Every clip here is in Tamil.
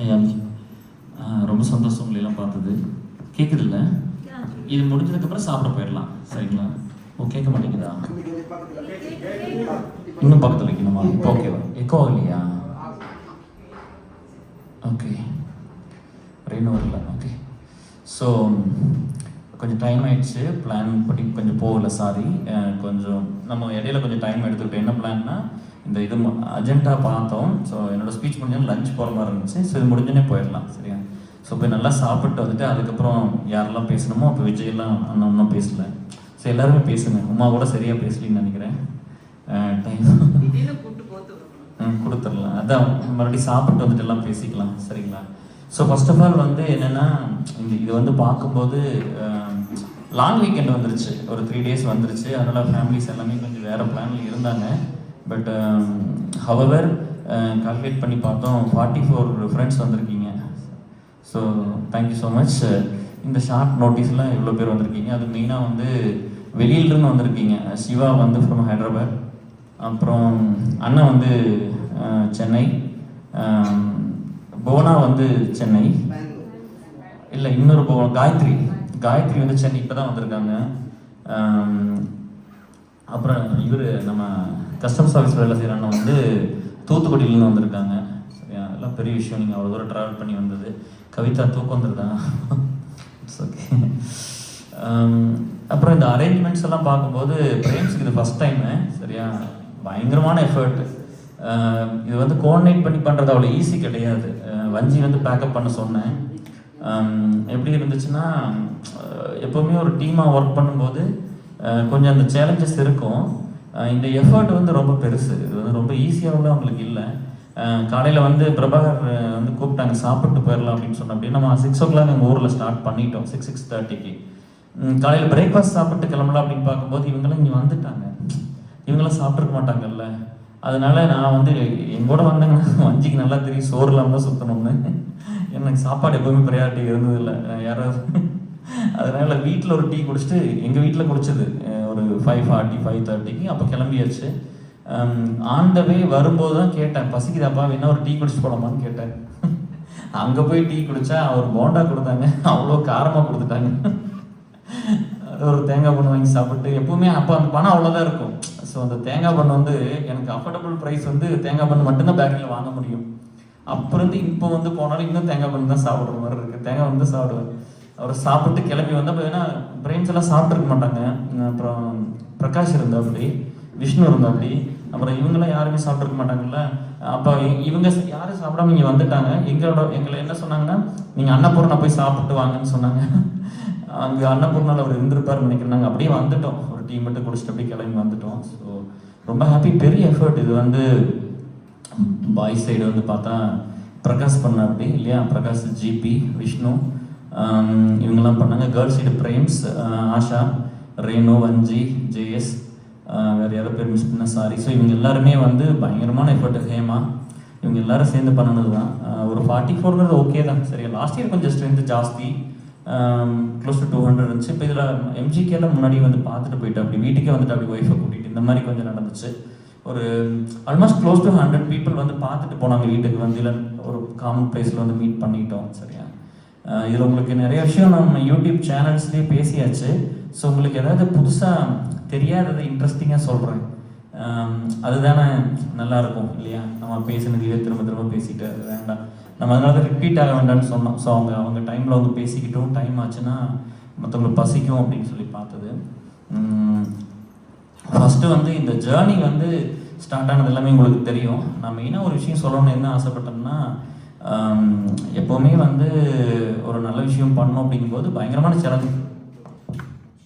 ஐயா ரொம்ப சந்தோஷம் உங்களெல்லாம் பார்த்தது. கேட்குதுல்ல? இது முடிஞ்சதுக்கப்புறம் சாப்பிட போயிடலாம், சரிங்களா? ஓ, கேட்க மாட்டேங்குதா? இன்னும் பக்கத்தில் வைக்கணுமா? இப்போ ஓகேவா? எக்கோ இல்லையா? ஓகே, ரெயினும் வரல. ஓகே, ஸோ கொஞ்சம் டைம் ஆயிடுச்சு. பிளான் படி கொஞ்சம் போகல, சாரி. கொஞ்சம் நம்ம இடையில கொஞ்சம் டைம் எடுத்துக்கிட்டோம். என்ன பிளான்னா, இந்த இது அஜெண்டா பார்த்தோம். ஸோ என்னோடய ஸ்பீச் முடிஞ்சாலும் லஞ்ச் போகிற மாதிரி இருந்துச்சு. ஸோ இது முடிஞ்சோடனே போயிடலாம், சரியா? ஸோ போய் நல்லா சாப்பிட்டு வந்துட்டு அதுக்கப்புறம் யாரெல்லாம் பேசணுமோ, அப்போ விஜயெல்லாம் அண்ணன் ஒன்றும் பேசலை. ஸோ எல்லாருமே பேசுங்க. உமா கூட சரியாக பேசலின்னு நினைக்கிறேன். டைம் கொடுத்துடலாம். அதான் மறுபடியும் சாப்பிட்டு வந்துட்டு எல்லாம் பேசிக்கலாம், சரிங்களா? ஸோ ஃபர்ஸ்ட் ஆஃப் ஆல் வந்து என்னென்னா, இது வந்து பார்க்கும்போது லாங் வீக்கெண்ட் வந்துருச்சு. ஒரு 3 days வந்துருச்சு. அதனால் ஃபேமிலிஸ் எல்லாமே கொஞ்சம் வேறு பிளானில் இருந்தாங்க. பட் ஹவவர் கால்குலேட் பண்ணி பார்த்தோம், 44 ஃப்ரெண்ட்ஸ் வந்திருக்கீங்க. So thank you so much. இந்த ஷார்ட் நோட்டீஸில் இவ்வளோ பேர் வந்திருக்கீங்க. அது மெயினாக வந்து வெளியிலிருந்து வந்திருக்கீங்க. சிவா வந்து ஃப்ரம் ஹைதராபாத், அப்புறம் அண்ணன் வந்து சென்னை, புவனா வந்து சென்னை, இல்லை இன்னொரு காயத்ரி வந்து சென்னை இப்போ தான் வந்திருக்காங்க. அப்புறம் இவர் நம்ம கஸ்டம்ஸ் ஆஃபீஸ் வேலை செய்கிற அண்ணன் வந்து தூத்துக்குடியிலேருந்து வந்திருக்காங்க, சரியா? எல்லாம் பெரிய விஷயம். நீங்கள் அவ்வளோ தூரம் ட்ராவல் பண்ணி வந்தது. கவிதா தூக்கம் வந்துருக்காங்க. It's okay. அப்புறம் இந்த அரேஞ்ச்மெண்ட்ஸ் எல்லாம் பார்க்கும்போது பிரேம்ஸுக்கு இது ஃபஸ்ட் டைமு, சரியா? பயங்கரமான எஃபர்ட். இது வந்து கோஆர்டினேட் பண்ணி பண்ணுறது அவ்வளோ ஈஸி கிடையாது. வஞ்சி வந்து பேக்கப் பண்ண சொன்னேன். எப்படி இருந்துச்சுன்னா, எப்போவுமே ஒரு டீமாக ஒர்க் பண்ணும்போது கொஞ்சம் அந்த சேலஞ்சஸ் இருக்கும். இந்த எஃபர்ட் வந்து ரொம்ப பெருசு. இது வந்து ரொம்ப ஈஸியாகவும் அவங்களுக்கு இல்லை. காலையில் வந்து பிரபாகர் வந்து கூப்பிட்டாங்க, சாப்பிட்டு போயிடலாம் அப்படின்னு சொன்னோம். அப்படின்னா நம்ம 6 o'clock எங்கள் ஊரில் ஸ்டார்ட் பண்ணிட்டோம். 6:30க்கு காலையில் பிரேக்ஃபாஸ்ட் சாப்பிட்டு கிளம்பலாம் அப்படின்னு பார்க்கும்போது இவங்களாம் இங்கே வந்துட்டாங்க. இவங்களாம் சாப்பிட்ருக்க மாட்டாங்கல்ல. அதனால நான் வந்து எங்கூட வந்தேங்கன்னா வஞ்சிக்கு நல்லா தெரியும் சோறு இல்லாமல் தான் சுற்றணும்னு. எனக்கு சாப்பாடு எப்போவுமே ப்ரையாரிட்டி இருந்ததில்லை யாராவது. அதனால வீட்டில் ஒரு டீ குடிச்சிட்டு, எங்கள் வீட்டில் குடிச்சது ஒரு 5:40 5:30க்கு. அப்போ கிளம்பியாச்சு. ஆன் த வே வரும்போது தான் கேட்டேன், பசிக்குதாப்பா வேணா ஒரு டீ குடிச்சிட்டு போகலாமான்னு கேட்டேன். அங்கே போய் டீ குடித்தா அவர் போண்டா கொடுத்தாங்க, அவ்வளோ காரமாக கொடுத்துட்டாங்க. ஒரு தேங்காய் பண்ணு வாங்கி சாப்பிட்டு, எப்பவுமே அப்போ அந்த பணம் அவ்வளோதான் இருக்கும். ஸோ அந்த தேங்காய் பண்ணு வந்து எனக்கு அஃபோர்டபுள் ப்ரைஸ் வந்து தேங்காய் பண்ணு மட்டும்தான் பேக்கரியில் வாங்க முடியும். அப்புறம் வந்து இப்போ வந்து போனாலும் இன்னும் தேங்காய் பண்ணு தான் சாப்பிட்ற மாதிரி இருக்குது. தேங்காய் வந்து சாப்பிடுவேன். அவர் சாப்பிட்டு கிளம்பி வந்தால் ஏன்னா பிரெயின்ஸ் எல்லாம் சாப்பிட்ருக்க மாட்டாங்க. அப்புறம் பிரகாஷ் இருந்தா அப்படி, விஷ்ணு இருந்தா அப்படி, அப்புறம் இவங்கெல்லாம் யாருமே சாப்பிட்ருக்க மாட்டாங்கல்ல. அப்போ இவங்க யாரும் சாப்பிடாம இங்கே வந்துட்டாங்க. எங்களை என்ன சொன்னாங்கன்னா, நீங்கள் அன்னபூர்ணா போய் சாப்பிட்டு வாங்கன்னு சொன்னாங்க. அங்கே அன்னபூர்ணாவில் அவர் இருந்திருப்பாருன்னு நினைக்கிறேன். நாங்கள் அப்படியே வந்துட்டோம். ஒரு டீ மட்டும் குடிச்சிட்டு அப்படியே கிளம்பி வந்துட்டோம். ஸோ ரொம்ப ஹாப்பி. பெரிய எஃபர்ட் இது வந்து. பாய்ஸ் சைடு வந்து பார்த்தா பிரகாஷ் பண்ண அப்படி இல்லையா, பிரகாஷ், ஜிபி, விஷ்ணு இவங்கெல்லாம் பண்ணாங்க. Girls side frames, Asha, Renu, வஞ்சி, ஜேஎஸ், வேறு யாரோ பேர் மிஸ் பண்ண சாரி. ஸோ இவங்க எல்லாருமே வந்து பயங்கரமான எஃபர்ட். ஹேமா, இவங்க எல்லாரும் சேர்ந்து பண்ணினது தான். ஒரு 44 ஓகே தான், சரியா? லாஸ்ட் இயர் கொஞ்சம் ஸ்ட்ரென்த் ஜாஸ்தி, க்ளோஸ் டு 200 இருந்துச்சு. இப்போ இதில் எம்ஜிகேலாம் முன்னாடி வந்து பார்த்துட்டு போயிட்டு அப்படி வீட்டுக்கே வந்துட்டு அப்படி ஒய்ஃபை கூட்டிகிட்டு இந்த மாதிரி கொஞ்சம் நடந்துச்சு. ஒரு ஆல்மோஸ்ட் க்ளோஸ் டு 100 people வந்து பார்த்துட்டு போனாங்க வீட்டுக்கு வந்து. இல்லை ஒரு காமன் பிளேஸில் வந்து மீட் பண்ணிட்டோம், சரியா? இதில் உங்களுக்கு நிறைய விஷயம் நம்ம யூடியூப் சேனல்ஸ்லேயே பேசியாச்சு. ஸோ உங்களுக்கு ஏதாவது புதுசாக தெரியாததை இன்ட்ரெஸ்டிங்காக சொல்கிறேன். அதுதானே நல்லாயிருக்கும் இல்லையா? நம்ம பேசினதுலேயே திரும்ப திரும்ப பேசிட்டு அது வேண்டாம். நம்ம அதனால ரிப்பீட் ஆக வேண்டாம்னு சொன்னோம். ஸோ அவங்க டைமில் வந்து பேசிக்கிட்டோம். டைம் ஆச்சுன்னா மற்றவங்களுக்கு பசிக்கும் அப்படின்னு சொல்லி பார்த்தது. ஃபஸ்ட்டு வந்து இந்த ஜேர்னி வந்து ஸ்டார்ட் ஆனது எல்லாமே உங்களுக்கு தெரியும். நான் மெயினாக ஒரு விஷயம் சொல்லணும்னு என்ன ஆசைப்பட்டேன்னா, எப்போவுமே வந்து ஒரு நல்ல விஷயம் பண்ணணும் அப்படிங்கும்போது பயங்கரமான சேலஞ்ச்.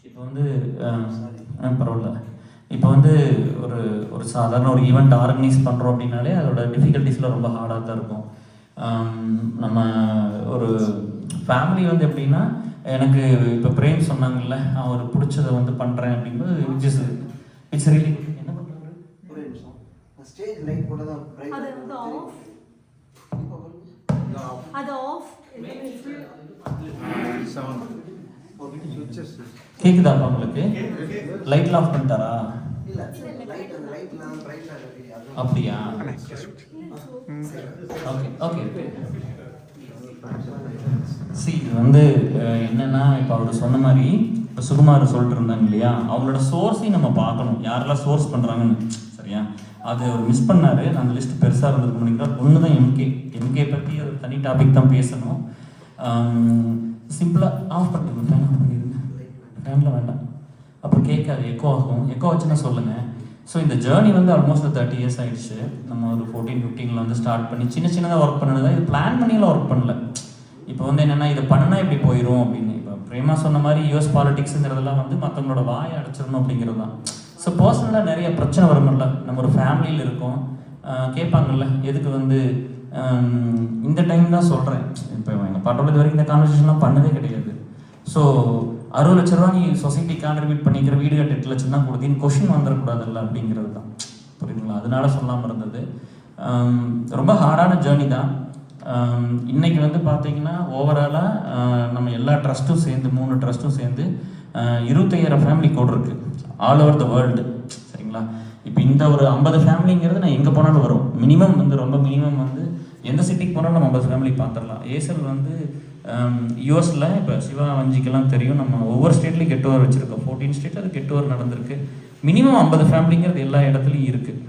இப்போ வந்து பரவாயில்ல, இப்போ வந்து ஒரு சாதாரண ஒரு ஈவெண்ட் ஆர்கனைஸ் பண்ணுறோம் அப்படின்னாலே அதோட டிஃபிகல்ட்டிஸில் ரொம்ப ஹார்டாக தான் இருக்கும். நம்ம ஒரு ஃபேமிலி வந்து எப்படின்னா, எனக்கு இப்போ பிரேம் சொன்னாங்கல்ல, அவர் பிடிச்சதை வந்து பண்ணுறேன் அப்படிங்கும்போது இட்ஸ் ரியலி. என்ன பண்ணுறாரு? ஸ்டேஜ் லைட் போட தான் அது ஆஃப் கேக்குதாப்பா உங்களுக்கு? லைட்லாம் ஆஃப் பண்ணிட்டாரா? அப்படியா? Okay okay. இது வந்து என்னன்னா இப்போ அவர் சொன்ன மாதிரி இப்போ சுகுமார் சொல்லிட்டு இருந்தாங்க இல்லையா, அவங்களோட சோர்ஸையும் நம்ம பார்க்கணும், யாரெல்லாம் சோர்ஸ் பண்ணுறாங்கன்னு. சரியா, அது அவர் மிஸ் பண்ணாரு. அந்த லிஸ்ட் பெருசாக இருந்திருக்கும் நினைக்கிறேன். ஒன்று தான் எம்கே பற்றி ஒரு தனி டாபிக் தான் பேசணும். சிம்பிளாக ஆஃப் பண்ணிடுங்க, ஃபேனில் வேண்டாம், அப்புறம் கேட்காது, எக்கோ ஆகும். எக்கோ வச்சுன்னா சொல்லுங்கள். ஸோ இந்த ஜேர்னி வந்து ஆல்மோஸ்ட் 30 இயர்ஸ் ஆகிடுச்சு. நம்ம ஒரு 14-15 வந்து ஸ்டார்ட் பண்ணி சின்னதாக ஒர்க் பண்ணது. இது பிளான் பண்ணியெல்லாம் ஒர்க் பண்ணல. இப்போ வந்து என்னென்னா, இதை பண்ணனா இப்படி போயிடும் அப்படின்னு. இப்போ பிரேமா சொன்ன மாதிரி யூஎஸ் பாலிடிக்ஸுங்கிறதெல்லாம் வந்து மற்றவங்களோட வாயை அடைச்சிடணும் அப்படிங்கிறது தான். ஸோ பர்சனலாக நிறைய பிரச்சனை வரும்ல. நம்ம ஒரு ஃபேமிலியில் இருக்கோம், கேட்பாங்கல்ல எதுக்கு வந்து இந்த டைம் தான் சொல்கிறேன். இப்போ எங்கள் பாட்டோட இது வரைக்கும் இந்த கான்வர்சேஷன்லாம் பண்ணதே கிடையாது. ஸோ 60 லட்ச ரூபா நீ சொசைட்டி கான்ட்ரிபியூட் பண்ணிக்கிற வீடு கட்ட 8 லட்சம் தான் கொடுத்தீங்கன்னு கொஷின் வந்துடக்கூடாதுல்ல அப்படிங்கிறது தான். புரியுதுங்களா? அதனால சொல்லாமல் இருந்தது. ரொம்ப ஹார்டான ஜேர்னி தான். இன்றைக்கி வந்து பார்த்தீங்கன்னா ஓவராலாக நம்ம எல்லா ட்ரஸ்ட்டும் சேர்ந்து 3 ட்ரஸ்ட்டும் சேர்ந்து 25,000 ஃபேமிலி கோட் இருக்குது ஆல் ஓவர் த வேர்ல்டு. சரிங்களா? இப்போ இந்த ஒரு 50 ஃபேமிலிங்கிறது நான் எங்கே போனாலும் வரும். மினிமம் வந்து ரொம்ப மினிமம் வந்து எந்த சிட்டிக்கு போனாலும் நம்ம 50 ஃபேமிலி பார்த்துடலாம். ஏசல் வந்து யூஎஸில் இப்போ சிவா வஞ்சிக்கெல்லாம் தெரியும், நம்ம ஒவ்வொரு ஸ்டேட்லேயும் கெட் ஓவர் வச்சுருக்கோம். 14 ஸ்டேட்டில் அது கெட் ஓவர் நடந்திருக்கு. மினிமம் 50 ஃபேமிலிங்கிறது எல்லா இடத்துலையும் இருக்குது,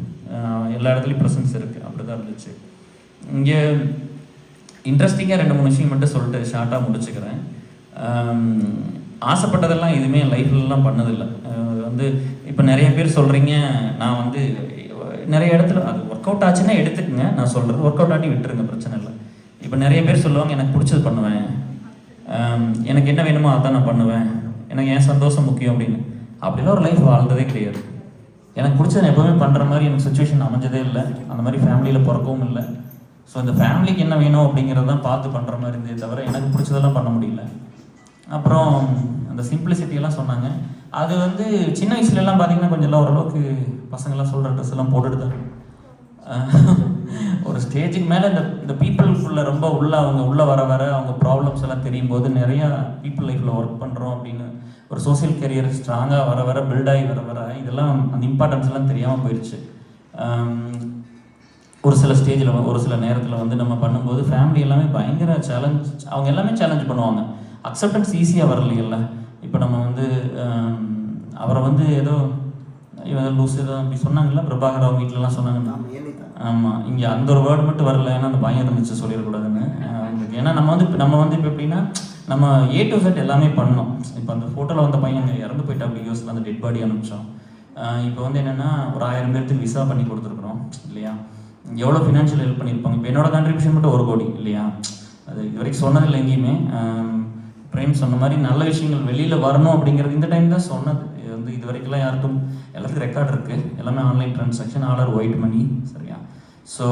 எல்லா இடத்துலையும் ப்ரெசன்ஸ் இருக்குது. அப்படி தான் இருந்துச்சு. இங்கே இன்ட்ரெஸ்டிங்காக 2-3 விஷயம் மட்டும் சொல்லிட்டு ஷார்ட்டாக முடிச்சுக்கிறேன். ஆசைப்பட்டதெல்லாம் எதுவுமே என் லைஃப்லலாம் பண்ணதில்லை. வந்து இப்போ நிறைய பேர் சொல்கிறீங்க, நான் வந்து நிறைய இடத்துல அது ஒர்க் அவுட் ஆச்சுன்னா எடுத்துக்கங்க, நான் சொல்கிறது ஒர்க் அவுட் ஆட்டி விட்டுருங்க, பிரச்சனை இல்லை. இப்போ நிறைய பேர் சொல்லுவாங்க, எனக்கு பிடிச்சது பண்ணுவேன், எனக்கு என்ன வேணுமோ அதான் நான் பண்ணுவேன், எனக்கு என் சந்தோஷம் முக்கியம் அப்படின்னு. அப்படிலாம் ஒரு லைஃப் வாழ்ந்ததே கிடையாது. எனக்கு பிடிச்சது நான் எப்போவுமே பண்ணுற மாதிரி எனக்கு சுச்சுவேஷன் அமைஞ்சதே இல்லை. அந்த மாதிரி ஃபேமிலியில் பிறக்கவும் இல்லை. ஸோ இந்த ஃபேமிலிக்கு என்ன வேணும் அப்படிங்கிறதான் பார்த்து பண்ணுற மாதிரி இருந்தே தவிர எனக்கு பிடிச்சதெல்லாம் பண்ண முடியல. அப்புறம் அந்த சிம்பிளிசிட்டியெல்லாம் சொன்னாங்க. அது வந்து சின்ன வயசுலலாம் பார்த்தீங்கன்னா கொஞ்சம் எல்லாம் ஓரளவுக்கு பசங்கள்லாம் சொல்கிற ட்ரெஸ் எல்லாம் போட்டுட்டு தான் ஒரு ஸ்டேஜுக்கு மேலே இந்த பீப்புளுக்குள்ளே ரொம்ப அவங்க உள்ளே வர அவங்க ப்ராப்ளம்ஸ் எல்லாம் தெரியும் போது நிறையா பீப்புள் லைஃப்பில் ஒர்க் பண்ணுறோம் அப்படின்னு ஒரு சோசியல் கரியர் ஸ்ட்ராங்காக வர பில்டாகி வர இதெல்லாம் அந்த இம்பார்ட்டன்ஸ் எல்லாம் தெரியாமல் போயிடுச்சு. ஒரு சில ஸ்டேஜில் ஒரு சில நேரத்தில் வந்து நம்ம பண்ணும்போது ஃபேமிலி எல்லாமே பயங்கர சேலஞ்ச், அவங்க எல்லாமே சேலஞ்ச் பண்ணுவாங்க. அக்செப்டன்ஸ் ஈஸியாக வரலையில்ல. இப்போ நம்ம வந்து அவரை வந்து ஏதோ லூஸ் ஏதோ அப்படி சொன்னாங்கல்ல, பிரபாகர் அவங்க வீட்டிலலாம் சொன்னாங்கன்னா, ஆமாம், இங்கே அந்த ஒரு வேர்டு மட்டும் வரல, ஏன்னா அந்த பயம் இருந்துச்சு சொல்லிடக்கூடாதுன்னு. ஏன்னா நம்ம வந்து இப்போ எப்படின்னா நம்ம A to Z எல்லாமே பண்ணோம். இப்போ அந்த ஃபோட்டோவில் வந்த பையன் இறந்து போயிட்டா அப்படி யூஸில் அந்த டெட் பாடி அனுப்பிச்சோம். இப்போ வந்து என்னென்னா ஒரு 1000 பேருக்கு விசா பண்ணி கொடுத்துருக்குறோம் இல்லையா. எவ்வளோ ஃபினான்ஷியல் ஹெல்ப் பண்ணியிருப்பாங்க. இப்போ என்னோட கான்ட்ரிபியூஷன் மட்டும் 1 கோடி இல்லையா. அது இது வரைக்கும் சொன்னதில்லை எங்கேயுமே. பிரேம் சொன்ன மாதிரி நல்ல விஷயங்கள் வெளியில் வரணும் அப்படிங்கிறது இந்த டைம் தான் சொன்னது. இது வந்து இது வரைக்கும்லாம் யாருக்கும் எல்லாத்துக்கும் ரெக்கார்ட் இருக்குது. எல்லாமே online transaction, all are white money. சரியா? ஸோ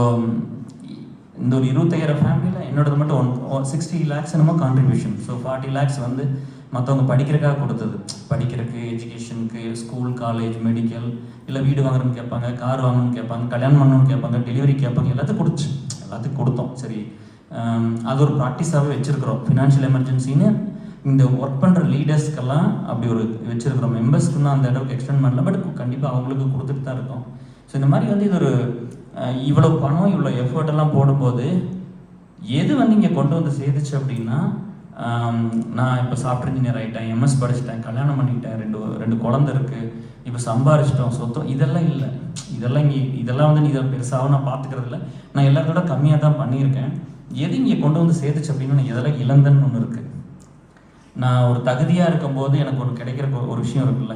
இந்த ஒரு 25,000 ஃபேமிலியில் என்னோடது மட்டும் 60 lakhs என்னமோ கான்ட்ரிபியூஷன். ஸோ 40 lakhs வந்து மற்றவங்க படிக்கிறதுக்காக கொடுத்தது. படிக்கிறதுக்கு, எஜுகேஷனுக்கு, ஸ்கூல், காலேஜ், மெடிக்கல், இல்லை வீடு வாங்குறதுன்னு கேட்பாங்க, கார் வாங்கணும்னு கேட்பாங்க, கல்யாணம் பண்ணணும்னு கேட்பாங்க, டெலிவரி கேட்பாங்க, எல்லாத்துக்கும் கொடுத்தோம். சரி, அது ஒரு ப்ராக்டிஸாகவே வச்சுருக்கிறோம். ஃபினான்ஷியல் எமர்ஜென்சின்னு இந்த ஒர்க் பண்ணுற லீடர்ஸ்க்கெல்லாம் அப்படி ஒரு வச்சுருக்கிறோம். மெம்பர்ஸ்க்குன்னு அந்த அளவுக்கு எக்ஸ்டெண்ட் பண்ணல, பட் கண்டிப்பாக அவங்களுக்கு கொடுத்துட்டு தான் இருக்கோம். ஸோ இந்த மாதிரி வந்து இது ஒரு இவ்வளோ பணம் இவ்வளோ எஃபர்ட்டெல்லாம் போடும்போது எது வந்து இங்கே கொண்டு வந்து சேர்த்துச்சு அப்படின்னா, நான் இப்போ சாஃப்ட்வேர் இன்ஜினியர் ஆகிட்டேன், எம்எஸ் படிச்சுட்டேன், கல்யாணம் பண்ணிட்டேன், 2 குழந்தை இருக்குது, இப்போ சம்பாரிச்சிட்டோம், சொத்தம், இதெல்லாம் இல்லை. இதெல்லாம் வந்து நீ இதை பெருசாக நான் பார்த்துக்கிறது இல்லை. நான் எல்லாத்தோட கம்மியாக தான் பண்ணியிருக்கேன். எது இங்கே கொண்டு வந்து சேர்த்துச்சு அப்படின்னா, நான் எதெல்லாம் இழந்தேன்னு ஒன்று இருக்குது. நான் ஒரு தகுதியாக இருக்கும்போது எனக்கு ஒன்று கிடைக்கிற ஒரு விஷயம் இருக்குல்ல.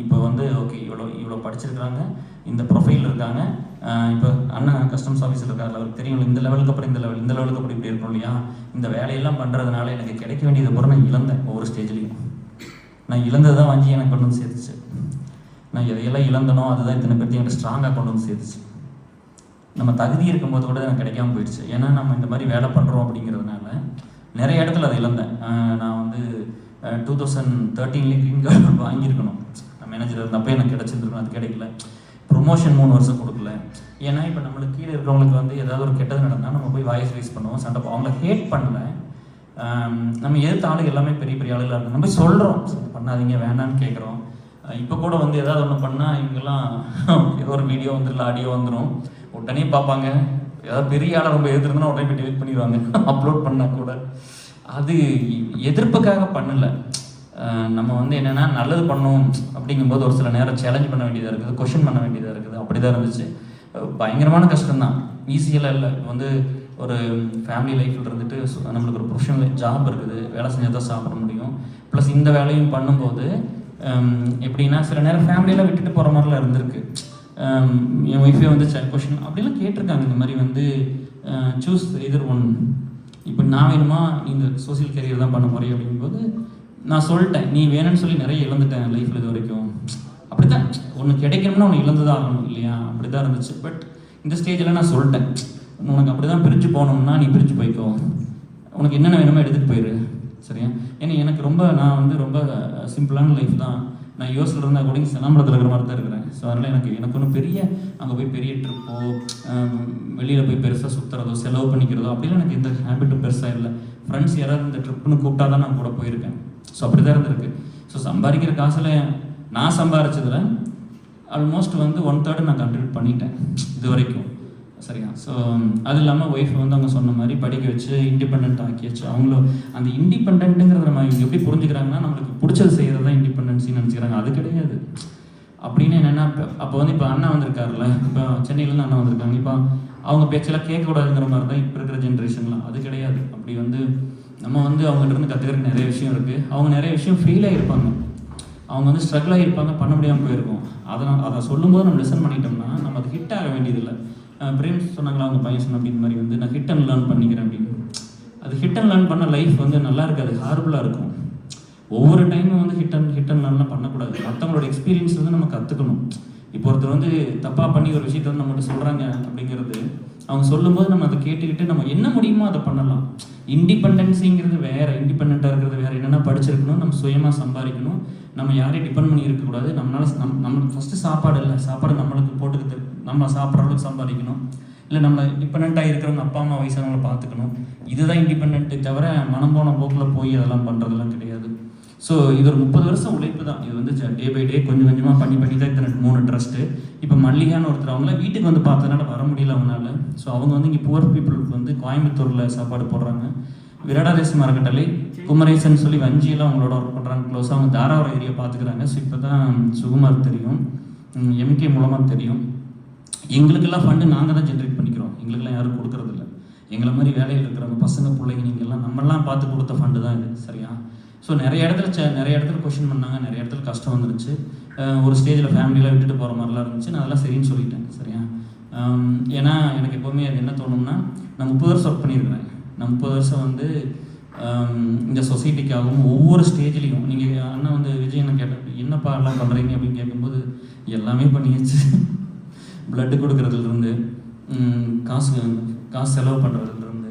இப்போ வந்து ஓகே, இவ்வளோ படிச்சிருக்கிறாங்க, இந்த ப்ரொஃபைல் இருக்காங்க, இப்போ அண்ணன் கஸ்டம்ஸ் ஆஃபீஸில் இருக்காரு, அவருக்கு தெரியும் இந்த லெவலுக்கு அப்புறம் இந்த லெவலுக்கு அப்புறம் இப்படி இருக்கணும் இல்லையா. இந்த வேலையெல்லாம் பண்ணுறதுனால எனக்கு கிடைக்க வேண்டியது பூரா நான் இழந்தேன். ஒவ்வொரு ஸ்டேஜ்லேயும் நான் இழந்தது தான் வாங்கி எனக்கு கொண்டு வந்து சேர்த்துச்சு. நான் எதையெல்லாம் இழந்தனோ அதுதான் இத்தனை பேர்த்தையும் எனக்கு ஸ்ட்ராங்காக கொண்டு வந்து சேர்த்துச்சு. நம்ம தகுதி இருக்கும்போது கூட எனக்கு கிடைக்காம போயிடுச்சு. ஏன்னா நம்ம இந்த மாதிரி வேலை பண்ணுறோம் அப்படிங்கிறதுனால நிறைய இடத்துல அதை இழந்தேன். நான் வந்து 2013 க்ரீன் கார்டு வாங்கியிருக்கணும். நான் மேனேஜர் இருந்தப்போ எனக்கு கிடச்சிருந்துருக்கணும், அது கிடைக்கல. ப்ரொமோஷன் 3 வருஷம் கொடுக்கல. ஏன்னா இப்போ நம்மளுக்கு கீழே இருக்கிறவங்களுக்கு வந்து ஏதாவது ஒரு கெட்டது நடந்தால் நம்ம போய் வாய்ஸ் ரைஸ் பண்ணுவோம், சண்டை போவோம். அவங்கள ஹேட் பண்ணல, நம்ம எதிர்த்த ஆளுங்க எல்லாமே பெரிய ஆளுகளாக இருக்கும். நம்ம போய் சொல்கிறோம், பண்ணாதீங்க வேணான்னு கேட்குறோம். இப்போ கூட வந்து ஏதாவது ஒன்று பண்ணால் இவங்கெல்லாம் ஏதோ ஒரு வீடியோ வந்துடல, ஆடியோ வந்துடும், உடனே பார்ப்பாங்க, ஏதாவது பெரிய ஆளை ரொம்ப எதிர்த்துனா உடனே போய் டெலிட் பண்ணிடுவாங்க அப்லோட் பண்ணால் கூட. அது எதிர்ப்புக்காக பண்ணலை. நம்ம வந்து என்னென்னா நல்லது பண்ணணும் அப்படிங்கும்போது ஒரு சில நேரம் சேலஞ்ச் பண்ண வேண்டியதாக இருக்குது, கொஷின் பண்ண வேண்டியதாக இருக்குது. அப்படி தான் இருந்துச்சு. பயங்கரமான கஷ்டம்தான், ஈஸியெல்லாம் இல்லை. இப்போ வந்து ஒரு ஃபேமிலி லைஃப்பில் இருந்துட்டு நம்மளுக்கு ஒரு ப்ரொஃபஷனல் ஜாப் இருக்குது, வேலை செஞ்சால் தான் சாப்பிட முடியும். ப்ளஸ் இந்த வேலையும் பண்ணும்போது எப்படின்னா சில நேரம் ஃபேமிலியெல்லாம் விட்டுட்டு போகிற மாதிரிலாம் இருந்திருக்கு. என் ஒய்ஃபே வந்து கொஷின் அப்படிலாம் கேட்டிருக்காங்க. இந்த மாதிரி வந்து சூஸ் எதர் ஒன், இப்போ நான் வேணுமா நீ இந்த சோசியல் கேரியர் தான் பண்ண போகிறேன் அப்படிங்கும்போது நான் சொல்லிட்டேன், நீ வேணும்னு சொல்லி நிறைய இழந்துட்டேன் லைஃப்பில் இது வரைக்கும். அப்படி தான் ஒன்று கிடைக்கணும்னா ஒன்று இழந்து தான் ஆகணும் இல்லையா, அப்படி தான் இருந்துச்சு. பட் இந்த ஸ்டேஜில் நான் சொல்லிட்டேன், உனக்கு அப்படி தான் பிரிஞ்சு போகணும்னா நீ பிரிஞ்சு போய்க்கோ, உனக்கு என்னென்ன வேணுமோ எடுத்துகிட்டு போயிரு, சரியா. ஏன்னா எனக்கு நான் வந்து ரொம்ப சிம்பிளான லைஃப் தான். நான் யோசிச்சுட்டு இருந்தால் கூட சிலாம்பலத்தில் இருக்கிற மாதிரி தான் இருக்கிறேன். ஸோ அதனால் எனக்கு ஒன்றும் பெரிய அங்கே போய் பெரிய ட்ரிப்போ வெளியில் போய் பெருசாக சுற்றுறதோ செலவு பண்ணிக்கிறதோ அப்படிலாம் எனக்கு எந்த ஹேபிட்டும் பெருசாக இல்லை. ஃப்ரெண்ட்ஸ் யாராவது இந்த ட்ரிப்புன்னு கூப்பிட்டா தான் நான் கூட போயிருக்கேன். ஸோ அப்படி தான் இருந்திருக்கு. ஸோ சம்பாதிக்கிற காசில் நான் சம்பாரிச்சதில் ஆல்மோஸ்ட் வந்து 1/3 நான் கண்ட்ரிபியூட் பண்ணிட்டேன் இது வரைக்கும், சரியா. ஸோ அது இல்லாமல் ஒய்ஃப் வந்து அவங்க சொன்ன மாதிரி படிக்க வச்சு இண்டிபெண்ட் ஆக்கி வச்சு அவங்களும் அந்த இண்டிபெண்ட்டுங்கிறத நம்ம இவங்க எப்படி புரிஞ்சுக்கிறாங்கன்னா நம்மளுக்கு பிடிச்சது செய்கிறது தான் இண்டிபெண்டன்சின்னு நினச்சிக்கிறாங்க. அது கிடையாது. அப்படின்னு என்னென்னா அப்போ வந்து இப்போ அண்ணா வந்திருக்காருல்ல, இப்போ சென்னையிலேருந்து அண்ணா வந்திருக்காங்க, இப்போ அவங்க பேச்செல்லாம் கேட்கக்கூடாதுங்கிற மாதிரி தான் இப்போ இருக்கிற ஜென்ரேஷன்லாம். அது கிடையாது. அப்படி வந்து நம்ம வந்து அவங்ககிட்ட இருந்து கற்றுக்கிறதுக்கு நிறைய விஷயம் இருக்குது. அவங்க நிறைய விஷயம் ஃபெயில் ஆகிருப்பாங்க, அவங்க வந்து ஸ்ட்ரகிள் ஆகிருப்பாங்க, பண்ண முடியாமல் போயிருக்கும். அதை சொல்லும்போது நம்ம லிசன் பண்ணிட்டோம்னா நம்ம அது ஹிட் ஆக வேண்டியதில்லை. பிரேம் சொன்னாங்களா அவங்க பையன் சொன்ன அப்படின்னு மாதிரி வந்து நான் ஹிட் அண்ட் லேர்ன் பண்ணிக்கிறேன் அப்படின்னு. அது ஹிட் அண்ட் லேர்ன் பண்ண லைஃப் வந்து நல்லா இருக்காது, ஹார்புளாக இருக்கும். ஒவ்வொரு டைமும் வந்து ஹிட் அண்ட் லேர்ன்லாம் பண்ணக்கூடாது. மற்றவங்களோட எக்ஸ்பீரியன்ஸ் வந்து நம்ம கற்றுக்கணும். இப்போ ஒருத்தர் வந்து தப்பாக பண்ணி ஒரு விஷயத்த வந்து நம்மகிட்ட சொல்கிறாங்க அப்படிங்கிறது அவங்க சொல்லும்போது நம்ம அதை கேட்டுக்கிட்டு நம்ம என்ன முடியுமோ அதை பண்ணலாம். இண்டிபெண்டன்ஸிங்கிறது வேறு, இண்டிபெண்ட்டாக இருக்கிறது வேறு. என்னென்னா படிச்சிருக்கணும், நம்ம சுயமாக சம்பாதிக்கணும், நம்ம யாரையும் டிபெண்ட் பண்ணி இருக்கக்கூடாது. நம்ம ஃபஸ்ட்டு சாப்பாடு இல்லை, சாப்பாடு நம்மளுக்கு போட்டுக்கிட்டு நம்ம சாப்பிட்ற அளவுக்கு சம்பாதிக்கணும். இல்லை நம்ம டிபெண்ட்டாக இருக்கிறவங்க அப்பா அம்மா வயசானவங்களை பார்த்துக்கணும். இதுதான் இண்டிபெண்ட்டை தவிர மனம் போன போக்கில் போய் அதெல்லாம் பண்ணுறதெல்லாம் கிடையாது. ஸோ இது ஒரு 30 வருஷம் உழைப்பு தான். இது வந்து டே பை டே கொஞ்சம் கொஞ்சமாக பண்ணி தான் இத்தனை 3 ட்ரஸ்ட்டு. இப்போ மல்லிகான்னு ஒருத்தர் அவங்களாம் வீட்டுக்கு வந்து பார்த்ததுனால வர முடியல அவங்களால. ஸோ அவங்க வந்து இங்கே புவர் பீப்புளுக்கு வந்து கோயம்புத்தூரில் சாப்பாடு போடுறாங்க. விராடாதேசம் அறக்கட்டளை குமரேசன் சொல்லி வஞ்சியெல்லாம் அவங்களோட ஒர்க் பண்ணுறாங்க க்ளோஸாக. அவங்க தாராவரம் ஏரியா பார்த்துக்கிறாங்க. ஸோ இப்போ தான் சுகுமார் தெரியும், எம்கே மூலமாக தெரியும். எங்களுக்கெல்லாம் ஃபண்டு நாங்கள் தான் ஜென்ரேட் பண்ணிக்கிறோம், எங்களுக்கெல்லாம் யாரும் கொடுக்குறதில்ல. எங்களை மாதிரி வேலையில் இருக்கிறவங்க பசங்க பிள்ளைங்க நீங்கள்லாம் நம்மளாம் பார்த்து கொடுத்த ஃபண்டு தான் இது, சரியா. ஸோ நிறைய இடத்துல கொஷின் பண்ணாங்க, நிறைய இடத்துல கஷ்டம் வந்துருச்சு. ஒரு ஸ்டேஜில் ஃபேமிலியெலாம் விட்டுட்டு போகிற மாதிரிலாம் இருந்துச்சு. நான் அதெல்லாம் சரின்னு சொல்லிட்டேன், சரியா. ஏன்னா எனக்கு எப்போவுமே அது என்ன தோணும்னா, நான் 30 வருஷம் ஒர்க் பண்ணியிருக்கிறேன். நான் 30 வருஷம் வந்து இந்த சொசைட்டிக்காகவும் ஒவ்வொரு ஸ்டேஜ்லேயும் நீங்கள் அண்ணா வந்து விஜய் கேட்டேன் என்னப்பா எல்லாம் பண்ணுறீங்க அப்படின்னு கேட்கும்போது எல்லாமே பண்ணியாச்சு. பிளட்டு கொடுக்குறதுலேருந்து காசு செலவு பண்ணுறதுலேருந்து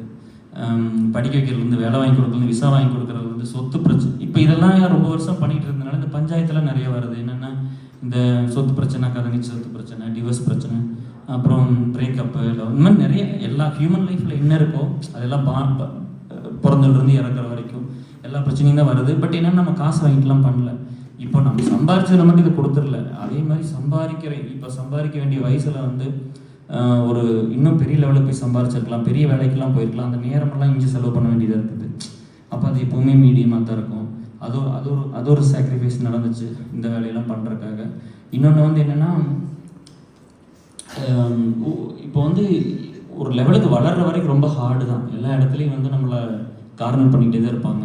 படிக்க வைக்கிறதுலேருந்து வேலை வாங்கி கொடுக்குறது, விசா வாங்கி கொடுக்குறதுலேருந்து சொத்து பிரச்சனை. இப்போ இதெல்லாம் ரொம்ப வருஷம் பண்ணிகிட்டு இருந்தனால இந்த பஞ்சாயத்தில் நிறைய வருது. என்னென்னா இந்த சொத்து பிரச்சனை, கதனிச்சு சொத்து பிரச்சனை, டிவோர்ஸ் பிரச்சனை, அப்புறம் பிரேக்கப்பு, இந்த மாதிரி நிறைய எல்லா ஹியூமன் லைஃப்பில் என்ன இருக்கோ அதெல்லாம் பிறந்ததுலேருந்து இறக்குற வரைக்கும் எல்லா பிரச்சனையும் தான் வருது. பட் என்னென்னா நம்ம காசு வாங்கிக்கலாம் பண்ணல. இப்போ நம்ம சம்பாரிச்சதை மட்டும் இதை கொடுத்துடல, அதே மாதிரி இப்போ சம்பாதிக்க வேண்டிய வயசில் வந்து ஒரு இன்னும் பெரிய லெவலுக்கு போய் சம்பாரிச்சிருக்கலாம், பெரிய வேலைக்கெல்லாம் போயிருக்கலாம். அந்த நேரமெல்லாம் இங்கே செலவு பண்ண வேண்டியதாக இருக்குது. அப்போ அது எப்போவுமே மீடியமாக தான் இருக்கும். அது ஒரு சாக்ரிஃபைஸ் நடந்துச்சு இந்த வேலையெல்லாம் பண்ணுறதுக்காக. இன்னொன்று வந்து என்னென்னா இப்போ வந்து ஒரு லெவலுக்கு வளர்கிற வரைக்கும் ரொம்ப ஹார்டு தான். எல்லா இடத்துலையும் வந்து நம்மளை கார்னர் பண்ணிகிட்டே தான் இருப்பாங்க.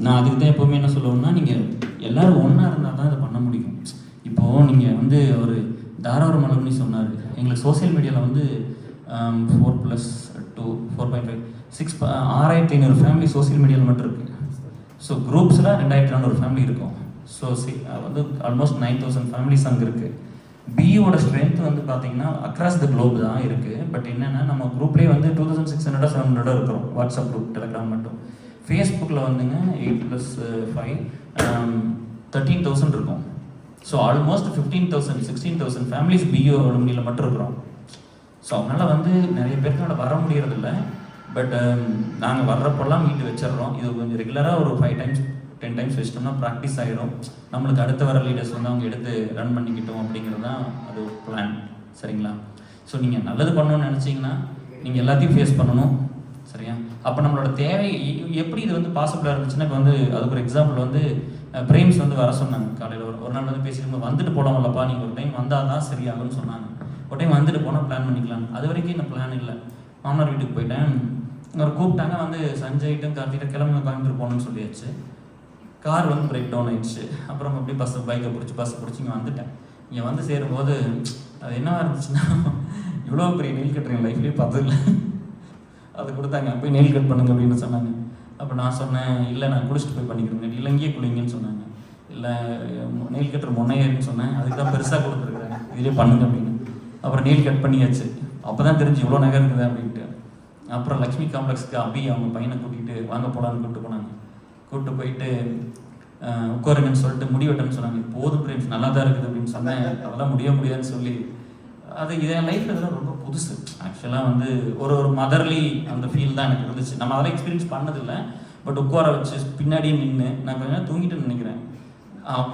நான் அதுக்கு தான் எப்போவுமே என்ன சொல்லுவேன்னா, நீங்கள் எல்லோரும் ஒன்றா இருந்தால் தான் இதை பண்ண முடியும். இப்போது நீங்கள் வந்து ஒரு தாராவரம் அலுமினி சொன்னார், எங்களுக்கு சோசியல் மீடியாவில் வந்து 4+2 4.5 6500 ஃபேமிலி சோசியல் மீடியாவில் மட்டும் இருக்குது. ஸோ குரூப்ஸில் 2400 ஃபேமிலி இருக்கும். ஸோ வந்து ஆல்மோஸ்ட் 9000 ஃபேமிலிஸ் அங்கே இருக்குது. பியோட ஸ்ட்ரென்த் வந்து பார்த்தீங்கன்னா அக்ராஸ் த குளோப் தான் இருக்குது. பட் என்னென்னா நம்ம குரூப்லேயே வந்து 2600 700 இருக்கிறோம். வாட்ஸ்அப் குரூப், டெலிகிராம் மட்டும். ஃபேஸ்புக்கில் வந்துங்க 8+5 13,000 இருக்கும். ஸோ ஆல்மோஸ்ட் 15,000 16,000 ஃபேமிலிஸ் பிஓ அலுமினியில் மட்டும் இருக்கிறோம். ஸோ அதனால் வந்து நிறைய பேருக்குனால வர முடியறதில்ல. பட் நாங்கள் வர்றப்பெல்லாம் மீட்டு வச்சிடுறோம். இது கொஞ்சம் ரெகுலராக ஒரு 5 times 10 times வச்சிட்டோம்னா ப்ராக்டிஸ் ஆகிடும். நம்மளுக்கு அடுத்த வர லீடர்ஸ் வந்து அவங்க எடுத்து ரன் பண்ணிக்கிட்டோம் அப்படிங்கிறது தான் அது பிளான், சரிங்களா. ஸோ நீங்கள் நல்லது பண்ணணும்னு நினச்சிங்கன்னா நீங்கள் எல்லாத்தையும் ஃபேஸ் பண்ணணும், சரியா? அப்போ நம்மளோட தேவை எப்படி இது வந்து பாசிபிளாக இருந்துச்சுன்னா, இப்போ வந்து அதுக்கு ஒரு எக்ஸாம்பிள் வந்து பிரேம்ஸ் வந்து வர சொன்னாங்க காலையில். ஒரு நாள் வந்து பேசிட்டு வந்துட்டு போகலாம்லப்பா, நீங்கள் ஒரு டைம் வந்தால் தான் சரியாகும்னு சொன்னாங்க. ஒரு டைம் வந்துட்டு போனால் பிளான் பண்ணிக்கலாம். அது வரைக்கும் இந்த பிளான் இல்லை. மாமனார் வீட்டுக்கு போயிட்டேன், அவர் கூப்பிட்டாங்க வந்து சஞ்சய்ட்டும் கார்த்திகிட்ட கிளம்பி கோயம்புத்தூர் போகணும்னு சொல்லியாச்சு. கார் வந்து பிரேக் டவுன் ஆயிடுச்சு. அப்புறம் அப்படியே பைக்கை பிடிச்சி இங்கே வந்துட்டேன். இங்கே வந்து சேரும்போது அது என்னவா இருந்துச்சுன்னா, இவ்வளோ பெரிய நெயில் கட்டுற என் லைஃப்லேயே பார்த்ததில்ல. அது கொடுத்தாங்க, போய் நெயில் கட் பண்ணுங்க அப்படின்னு சொன்னாங்க. அப்போ நான் சொன்னேன், இல்லை நான் குளிச்சுட்டு போய் பண்ணிக்கிறேன். இல்லை இங்கேயே குளிங்கன்னு சொன்னாங்க. இல்லை நெயில் கட்டுற முன்னையேன்னு சொன்னேன். அதுக்கு தான் பெருசாக கொடுத்துருக்குறாங்க, இதுலேயே பண்ணுங்க அப்படின்னு. அப்புறம் நெயில் கட் பண்ணியாச்சு. அப்போ தான் தெரிஞ்சு இவ்வளோ நகை இருக்குது அப்படின்ட்டு. அப்புறம் லக்ஷ்மி காம்ப்ளெக்ஸ்க்கு அபி அவங்க பையனை கூட்டிகிட்டு வாங்க போகலான்னு கூப்பிட்டு போனாங்க. கூப்பிட்டு போயிட்டு உட்காருங்கன்னு சொல்லிட்டு முடி வெட்டன்னு சொன்னாங்க. போதும் பிரேம்ஸ் நல்லா தான் இருக்குது அப்படின்னு சொன்னேன். அதெல்லாம் முடியாதுன்னு சொல்லி அது என் லைஃப்பில் இதெல்லாம் ரொம்ப புதுசு. ஆக்சுவலாக வந்து ஒரு மதர்லி அந்த ஃபீல் தான் எனக்கு இருந்துச்சு. நம்ம அதெல்லாம் எக்ஸ்பீரியன்ஸ் பண்ணதில்லை. பட் உட்கார வச்சு பின்னாடியே நின்று நான் கொஞ்சம் தூங்கிட்டு நினைக்கிறேன்.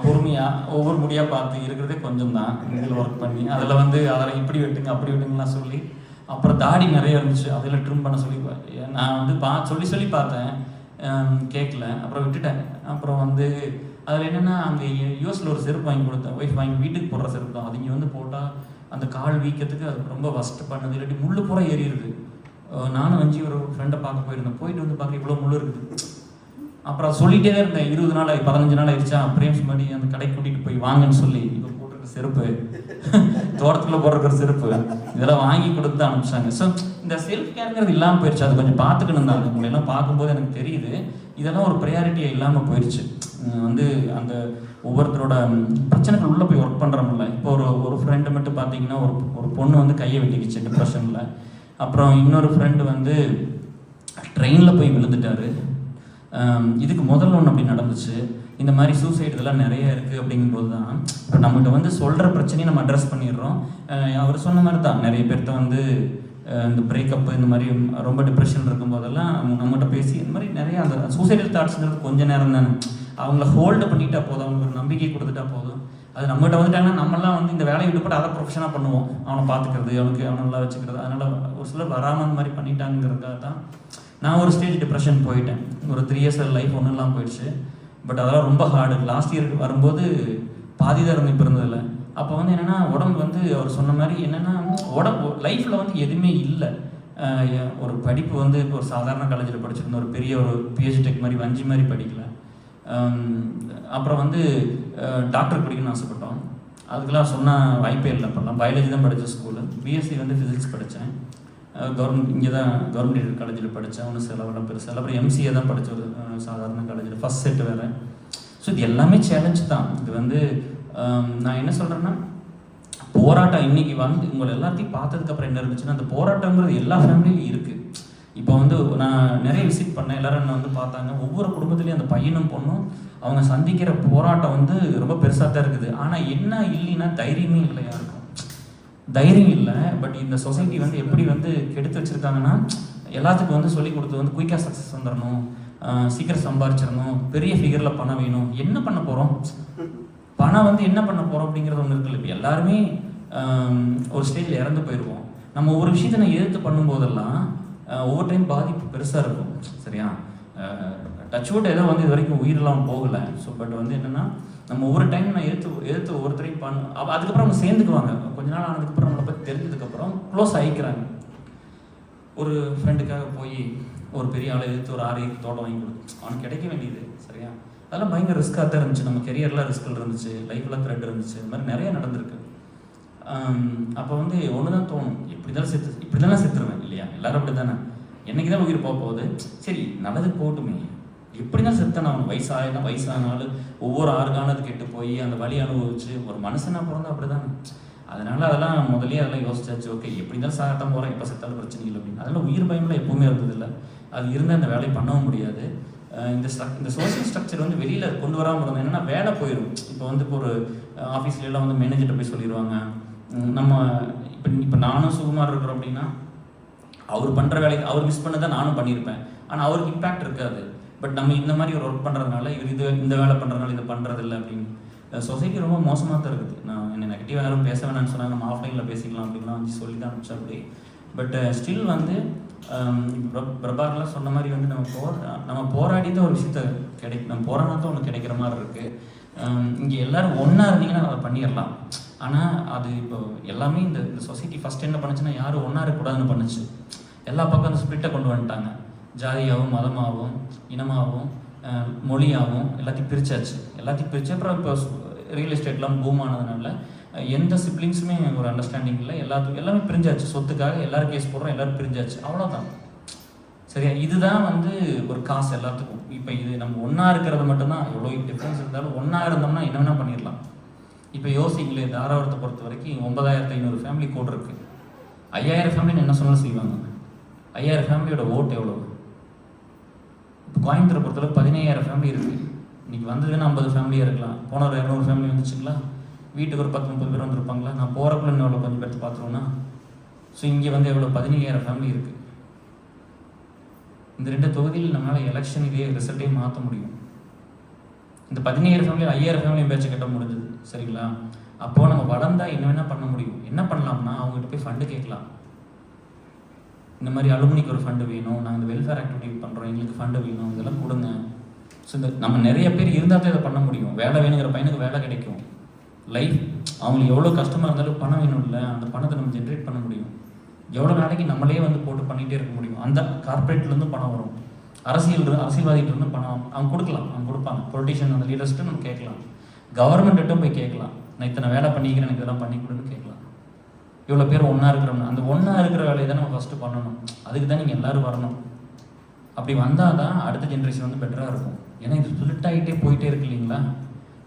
பொறுமையாக ஒவ்வொரு முடியாக பார்த்து இருக்கிறதே கொஞ்சம் தான் இதில் ஒர்க் பண்ணி அதில் வந்து அதெல்லாம் இப்படி வெட்டுங்க அப்படி வெட்டுங்கலாம் சொல்லி, அப்புறம் தாடி நிறைய இருந்துச்சு அதில் ட்ரிம் பண்ண சொல்லி நான் வந்து சொல்லி பார்த்தேன், கேட்கல. அப்புறம் விட்டுட்டேன். அப்புறம் வந்து அதில் என்னென்னா, அங்கே யூஎஸில் ஒரு செருப்பு வாங்கி கொடுத்தேன், ஒய்ஃப் வாங்கி வீட்டுக்கு போடுற செருப்பு தான். அது இங்கே வந்து போட்டால் அந்த கால் வீக்கத்துக்கு அது ரொம்ப வஸ்ட் பண்ணுது, இல்லாட்டி முள்ளு பூரா ஏறிடுது. நானும் வஞ்சி ஒரு ஃப்ரெண்டை பார்க்க போயிருந்தேன். போயிட்டு வந்து பார்க்க இவ்வளோ முள்ளு இருக்குது. அப்புறம் சொல்லிகிட்டே தான் இருந்தேன். 20 நாள் 15 நாள் ஆயிடுச்சா. பிரேம்ஸ் மாதிரி அந்த கடைக்கு கூட்டிகிட்டு போய் வாங்கன்னு சொல்லி, இப்போ போட்டிருக்க செருப்பு தோட்டத்துக்குள்ளே போட்டிருக்கிற செருப்பு இதெல்லாம் வாங்கி கொடுத்து தான் அனுப்பிச்சாங்க. ஸோ இந்த செல்ஃப் கேருங்கிறது இல்லாமல் போயிடுச்சு. அது கொஞ்சம் பார்த்துக்கணும் தான். உங்களெல்லாம் பார்க்கும்போது எனக்கு தெரியுது இதெல்லாம் ஒரு ப்ரையாரிட்டியாக இல்லாமல் போயிடுச்சு. வந்து அந்த ஒவ்வொருத்தரோட பிரச்சனைகள் உள்ளே போய் ஒர்க் பண்ணுறோம்ல. இப்போ ஒரு ஃப்ரெண்டு மட்டும் பார்த்தீங்கன்னா, ஒரு பொண்ணு வந்து கையை வெட்டிக்கிச்சு டிப்ரெஷனில். அப்புறம் இன்னொரு ஃப்ரெண்டு வந்து ட்ரெயினில் போய் விழுந்துட்டாரு. இதுக்கு முதல்ல ஒன்று அப்படி நடந்துச்சு. இந்த மாதிரி சூசைட் இதெல்லாம் நிறைய இருக்குது. அப்படிங்கும்போது தான் இப்போ நம்மகிட்ட வந்து சொல்கிற பிரச்சனையை நம்ம அட்ரஸ் பண்ணிடுறோம். அவர் சொன்ன மாதிரி தான் நிறைய பேர்த்த வந்து இந்த பிரேக்கப்பு இந்த மாதிரி ரொம்ப டிப்ரெஷன் இருக்கும்போதெல்லாம் நம்மகிட்ட பேசி இந்த மாதிரி நிறைய அந்த சூசைடல் தாட்ஸுங்கிறது கொஞ்சம் நேரம் தானே. அவங்கள ஹோல்டு பண்ணிட்டா போதும், அவங்களுக்கு ஒரு நம்பிக்கை கொடுத்துட்டா போதும். அது நம்மகிட்ட வந்துட்டாங்கன்னா நம்மளாம் வந்து இந்த வேலையை விட்டுப்பட்டு அதை ப்ரொஃபஷனாக பண்ணுவோம். அவனை பார்த்துக்கிறது, அவனை நல்லா வச்சுக்கிறது. அதனால் ஒரு சிலர் வராமல் அந்த மாதிரி பண்ணிட்டாங்கிறதுக்காக தான் நான் ஒரு ஸ்டேஜ் டிப்ரெஷன் போயிட்டேன். ஒரு 3 years லைஃப் ஒன்றும் இல்லாமல் போயிடுச்சு. பட் அதெல்லாம் ரொம்ப ஹார்டு. லாஸ்ட் இயருக்கு வரும்போது பாதி தான் இருந்து இப்போ இருந்ததில்லை. அப்போ வந்து என்னென்னா, உடம்பு வந்து அவர் சொன்ன மாதிரி என்னென்னா, உடம்பு லைஃப்பில் வந்து எதுவுமே இல்லை. ஒரு படிப்பு வந்து இப்போ ஒரு சாதாரண காலேஜில் படிச்சிருந்தோம், ஒரு பெரிய ஒரு பிஹெச்டி டெக் மாதிரி வஞ்சி மாதிரி படிக்கல. அப்புறம் வந்து டாக்டர் படிக்கணும்னு ஆசைப்பட்டோம். அதுக்கெல்லாம் சொன்னால் வாய்ப்பே இல்லை. அப்போல்லாம் பயாலஜி தான் படித்த ஸ்கூலு. பிஎஸ்சி வந்து ஃபிசிக்ஸ் படித்தேன். கவர்மெண்ட் இங்கே தான் கவர்மெண்ட் காலேஜில் படித்தேன். ஒன்றும் செலவெல்லாம் பெருசு. அப்புறம் எம்சிஏ தான் படித்த ஒரு சாதாரண காலேஜில் ஃபஸ்ட் செட் வேறு. ஸோ இது எல்லாமே சேலஞ்ச் தான். இது வந்து நான் என்ன சொல்கிறேன்னா, போராட்டம் இன்றைக்கி வந்து உங்களை எல்லாத்தையும் பார்த்ததுக்கப்புறம் என்ன இருந்துச்சுன்னா, அந்த போராட்டங்கிறது எல்லா ஃபேமிலியும் இருக்குது. இப்போ வந்து நான் நிறைய விசிட் பண்ணேன். எல்லோரும் என்ன வந்து பார்த்தாங்க. ஒவ்வொரு குடும்பத்துலேயும் அந்த பையனும் பொண்ணும் அவங்க சந்திக்கிற போராட்டம் வந்து ரொம்ப பெருசாக தான் இருக்குது. ஆனால் என்ன இல்லைன்னா தைரியமே இல்லை. யாருக்கும் தைரியம் இல்லை. பட் இந்த சொசைட்டி வந்து எப்படி வந்து கெடுத்து வச்சுருக்காங்கன்னா, எல்லாத்துக்கும் வந்து சொல்லிக் கொடுத்து வந்து குயிக்காக சக்ஸஸ் வந்துடணும், சீக்கிரம் சம்பாரிச்சிடணும், பெரிய ஃபிகரில் பணம் வேணும். என்ன பண்ண போகிறோம்? பணம் வந்து என்ன பண்ண போகிறோம் அப்படிங்கிறது ஒன்று இருக்குல்ல. இப்போ எல்லாருமே ஒரு ஸ்டேஜில் இறந்து போயிடுவோம். நம்ம ஒவ்வொரு விஷயத்தை நான் எதிர்த்து பண்ணும்போதெல்லாம் ஒவ்வொரு டைம் பாதிப்பு பெருசாக இருக்கும். சரியா? டச்வுட் ஏதோ வந்து இது வரைக்கும் உயிரெல்லாம் போகலை. ஸோ பட் வந்து என்னென்னா, நம்ம ஒவ்வொரு டைம் நான் எதிர்த்து ஒவ்வொருத்தரையும் அதுக்கப்புறம் அவங்க சேர்ந்துக்குவாங்க. கொஞ்ச நாள் ஆனதுக்கப்புறம் நம்மளை பற்றி தெரிஞ்சதுக்கப்புறம் க்ளோஸ் ஆகிக்கிறாங்க. ஒரு ஃப்ரெண்டுக்காக போய் ஒரு பெரிய ஆளை எதிர்த்து ஒரு 6 ஏக்கர் தோட்டம் வாங்கி கொடுத்து அவனுக்கு கிடைக்க வேண்டியது. சரியா? அதெல்லாம் பயங்கர ரிஸ்க்காக தான் இருந்துச்சு. நம்ம கெரியர்லாம் ரிஸ்கில் இருந்துச்சு, லைஃப்லாம் த்ரெட் இருந்துச்சு. இது மாதிரி நிறைய நடந்திருக்கு. அப்போ வந்து ஒன்று தான் தோணும், இப்படி தான் செத்துருவேன் இல்லையா? எல்லோரும் அப்படி தானே. என்றைக்கு தான் உயிர் போக போகுது, சரி நல்லதுக்கு போகட்டுமே, எப்படி தான் செத்தேன். அவன் வயசானாலும் ஒவ்வொரு ஆறுகானது கெட்டு போய் அந்த வலி அனுபவிச்சு ஒரு மனுஷனாக பிறந்தா அப்படி தானே. அதனால் அதெல்லாம் முதலே அதெல்லாம் யோசிச்சாச்சு. ஓகே, எப்படி தான் சாகத்தான் போகிறேன், எப்போ செத்தாலும் பிரச்சனை இல்லை அப்படின்னு. அதெல்லாம் உயிர் பயம்லாம் எப்பவுமே இருந்ததில்லை. அது இருந்தால் அந்த வேலையை பண்ணவும் முடியாது. இந்த சோசியல் ஸ்ட்ரக்சர் வந்து வெளியில் கொண்டு வராமல் இருந்தோம். என்னென்னா வேலை போயிடும். இப்போ வந்து இப்போ ஒரு ஆஃபீஸ்லாம் வந்து மேனேஜர்கிட்ட போய் சொல்லிடுவாங்க, நம்ம இப்போ நானும் சுகுமார் இருக்கிறோம் அப்படின்னா, அவர் பண்ணுற வேலைக்கு அவர் மிஸ் பண்ண தான் நானும் பண்ணியிருப்பேன். ஆனால் அவருக்கு இம்பேக்ட் இருக்காது. பட் நம்ம இந்த மாதிரி ஒரு ஒர்க் பண்ணுறதுனால இவர் இந்த வேலை பண்ணுறதுனால இதை பண்ணுறதில்ல அப்படின்னு சொசைட்டி ரொம்ப மோசமாக தான் இருக்குது. நான் என்ன நெகட்டிவாக யாரும் பேச வேணாம்னு சொன்னாங்க, நம்ம ஆஃப்லைனில் பேசிக்கலாம் அப்படின்லாம் வந்து சொல்லி தான் அனுப்பிச்சா அப்படி. பட் ஸ்டில் வந்து பிரபாகர்லாம் சொன்ன மாதிரி வந்து நம்ம போராடி தான் ஒரு விஷயத்த நம்ம போராடினா தான் ஒன்று கிடைக்கிற மாதிரி இருக்குது. இங்கே எல்லோரும் ஒன்றா இருந்தீங்கன்னா அதை பண்ணிடலாம். ஆனால் அது இப்போ எல்லாமே இந்த சொசைட்டி ஃபஸ்ட் என்ன பண்ணுச்சுன்னா யாரும் ஒன்றா இருக்கக்கூடாதுன்னு பண்ணுச்சு. எல்லா பக்கம் அந்த ஸ்பிரிட்டை கொண்டு வந்துட்டாங்க. ஜாதியாகவும் மதமாகவும் இனமாகவும் மொழியாகவும் எல்லாத்தையும் பிரிச்சாச்சு. எல்லாத்தையும் பிரித்து அப்புறம் இப்போ ரியல் எஸ்டேட்லாம் பூம் ஆனதுனால எந்த சிப்ளிங்ஸுமே ஒரு அண்டர்ஸ்டாண்டிங் இல்லை. எல்லாமே பிரிஞ்சாச்சு. சொத்துக்காக எல்லோரும் கேஸ் போடுறோம், எல்லோரும் பிரிஞ்சாச்சு, அவ்வளோதான். சரியா? இதுதான் வந்து ஒரு காசு எல்லாத்துக்கும். இப்போ இது நம்ம ஒன்றா இருக்கிறது மட்டும்தான், எவ்வளோ டிஃப்ரென்ஸ் இருந்தாலும் ஒன்றா இருந்தோம்னா என்ன வேணால் பண்ணிடலாம். இப்போ யோசிங்களே, தாராபுரத்தை பொறுத்த வரைக்கும் 9500 ஃபேமிலி கோட் இருக்குது. 5000 ஃபேமிலின்னு என்ன சொன்னாலும் செய்வாங்க. 5000 ஃபேமிலியோட ஓட்டு எவ்வளோ? இப்போ கோயம்புத்தூரை பொறுத்தளவு 15000 ஃபேமிலி இருக்குது. இன்றைக்கி வந்ததுன்னா 50 ஃபேமிலியாக இருக்கலாம். போன ஒரு 200 ஃபேமிலி வந்துச்சுங்களா? வீட்டுக்கு ஒரு 10-30 பேர் வந்திருப்பாங்களா? நான் போகிறக்குள்ள இன்னும் எவ்வளோ கொஞ்சம் பேர்த்து பார்த்துருவோன்னா. ஸோ இங்கே வந்து எவ்வளோ 15000 ஃபேமிலி இருக்குது. இந்த 2 தொகுதியில் நம்மளால் எலெக்ஷன் இதே ரிசல்ட்டையும் மாற்ற முடியும். இந்த 15000 ஃபேமிலி 5000 ஃபேமிலியும் பேச்சு கட்ட முடிஞ்சது. சரிங்களா? அப்போது நம்ம வளர்ந்தால் என்ன வேணால் பண்ண முடியும். என்ன பண்ணலாம்னா அவங்ககிட்ட போய் ஃபண்டு கேட்கலாம். இந்த மாதிரி அலுமினிக்கு ஒரு ஃபண்டு வேணும், நாங்கள் இந்த வெல்ஃபேர் ஆக்டிவிட்டி பண்ணுறோம், எங்களுக்கு ஃபண்டு வேணும், இதெல்லாம் கொடுங்க. ஸோ இந்த நம்ம நிறைய பேர் இருந்தால் தான் இதை பண்ண முடியும். வேலை வேணுங்கிற பையனுக்கு வேலை கிடைக்கும். லைஃப் அவங்களுக்கு எவ்வளோ கஷ்டமாக இருந்தாலும் பணம் வேணும் இல்லை, அந்த பணத்தை நம்ம ஜென்ரேட் பண்ண முடியும். எவ்வளோ நாளைக்கு நம்மளே வந்து போட்டு பண்ணிகிட்டே இருக்க முடியும். அந்த கார்பரேட்லேருந்து பணம் வரும். அரசியல்வாதிகிட்டேருந்து பணம் அவங்க கொடுக்கலாம், அவங்க கொடுப்பாங்க. பொலிட்டிஷியன் அந்த லீடர்ஸ்ட்டு நம்ம கேட்கலாம். கவர்மெண்ட்கிட்டும் போய் கேட்கலாம், நான் இத்தனை வேலை பண்ணிக்கிறேன், எனக்கு இதெல்லாம் பண்ணி கொடுன்னு கேட்கலாம். இவ்வளோ பேர் ஒன்றா இருக்கிறோம்னா அந்த ஒன்றா இருக்கிற வேலையை தான் நம்ம ஃபஸ்ட்டு பண்ணணும். அதுக்கு தான் நீங்கள் எல்லோரும் வரணும். அப்படி வந்தால் தான் அடுத்த ஜென்ரேஷன் வந்து பெட்டராக இருக்கும். ஏன்னா இது ஸ்பிளிட் ஆகிட்டே போயிட்டே இருக்கு இல்லைங்களா?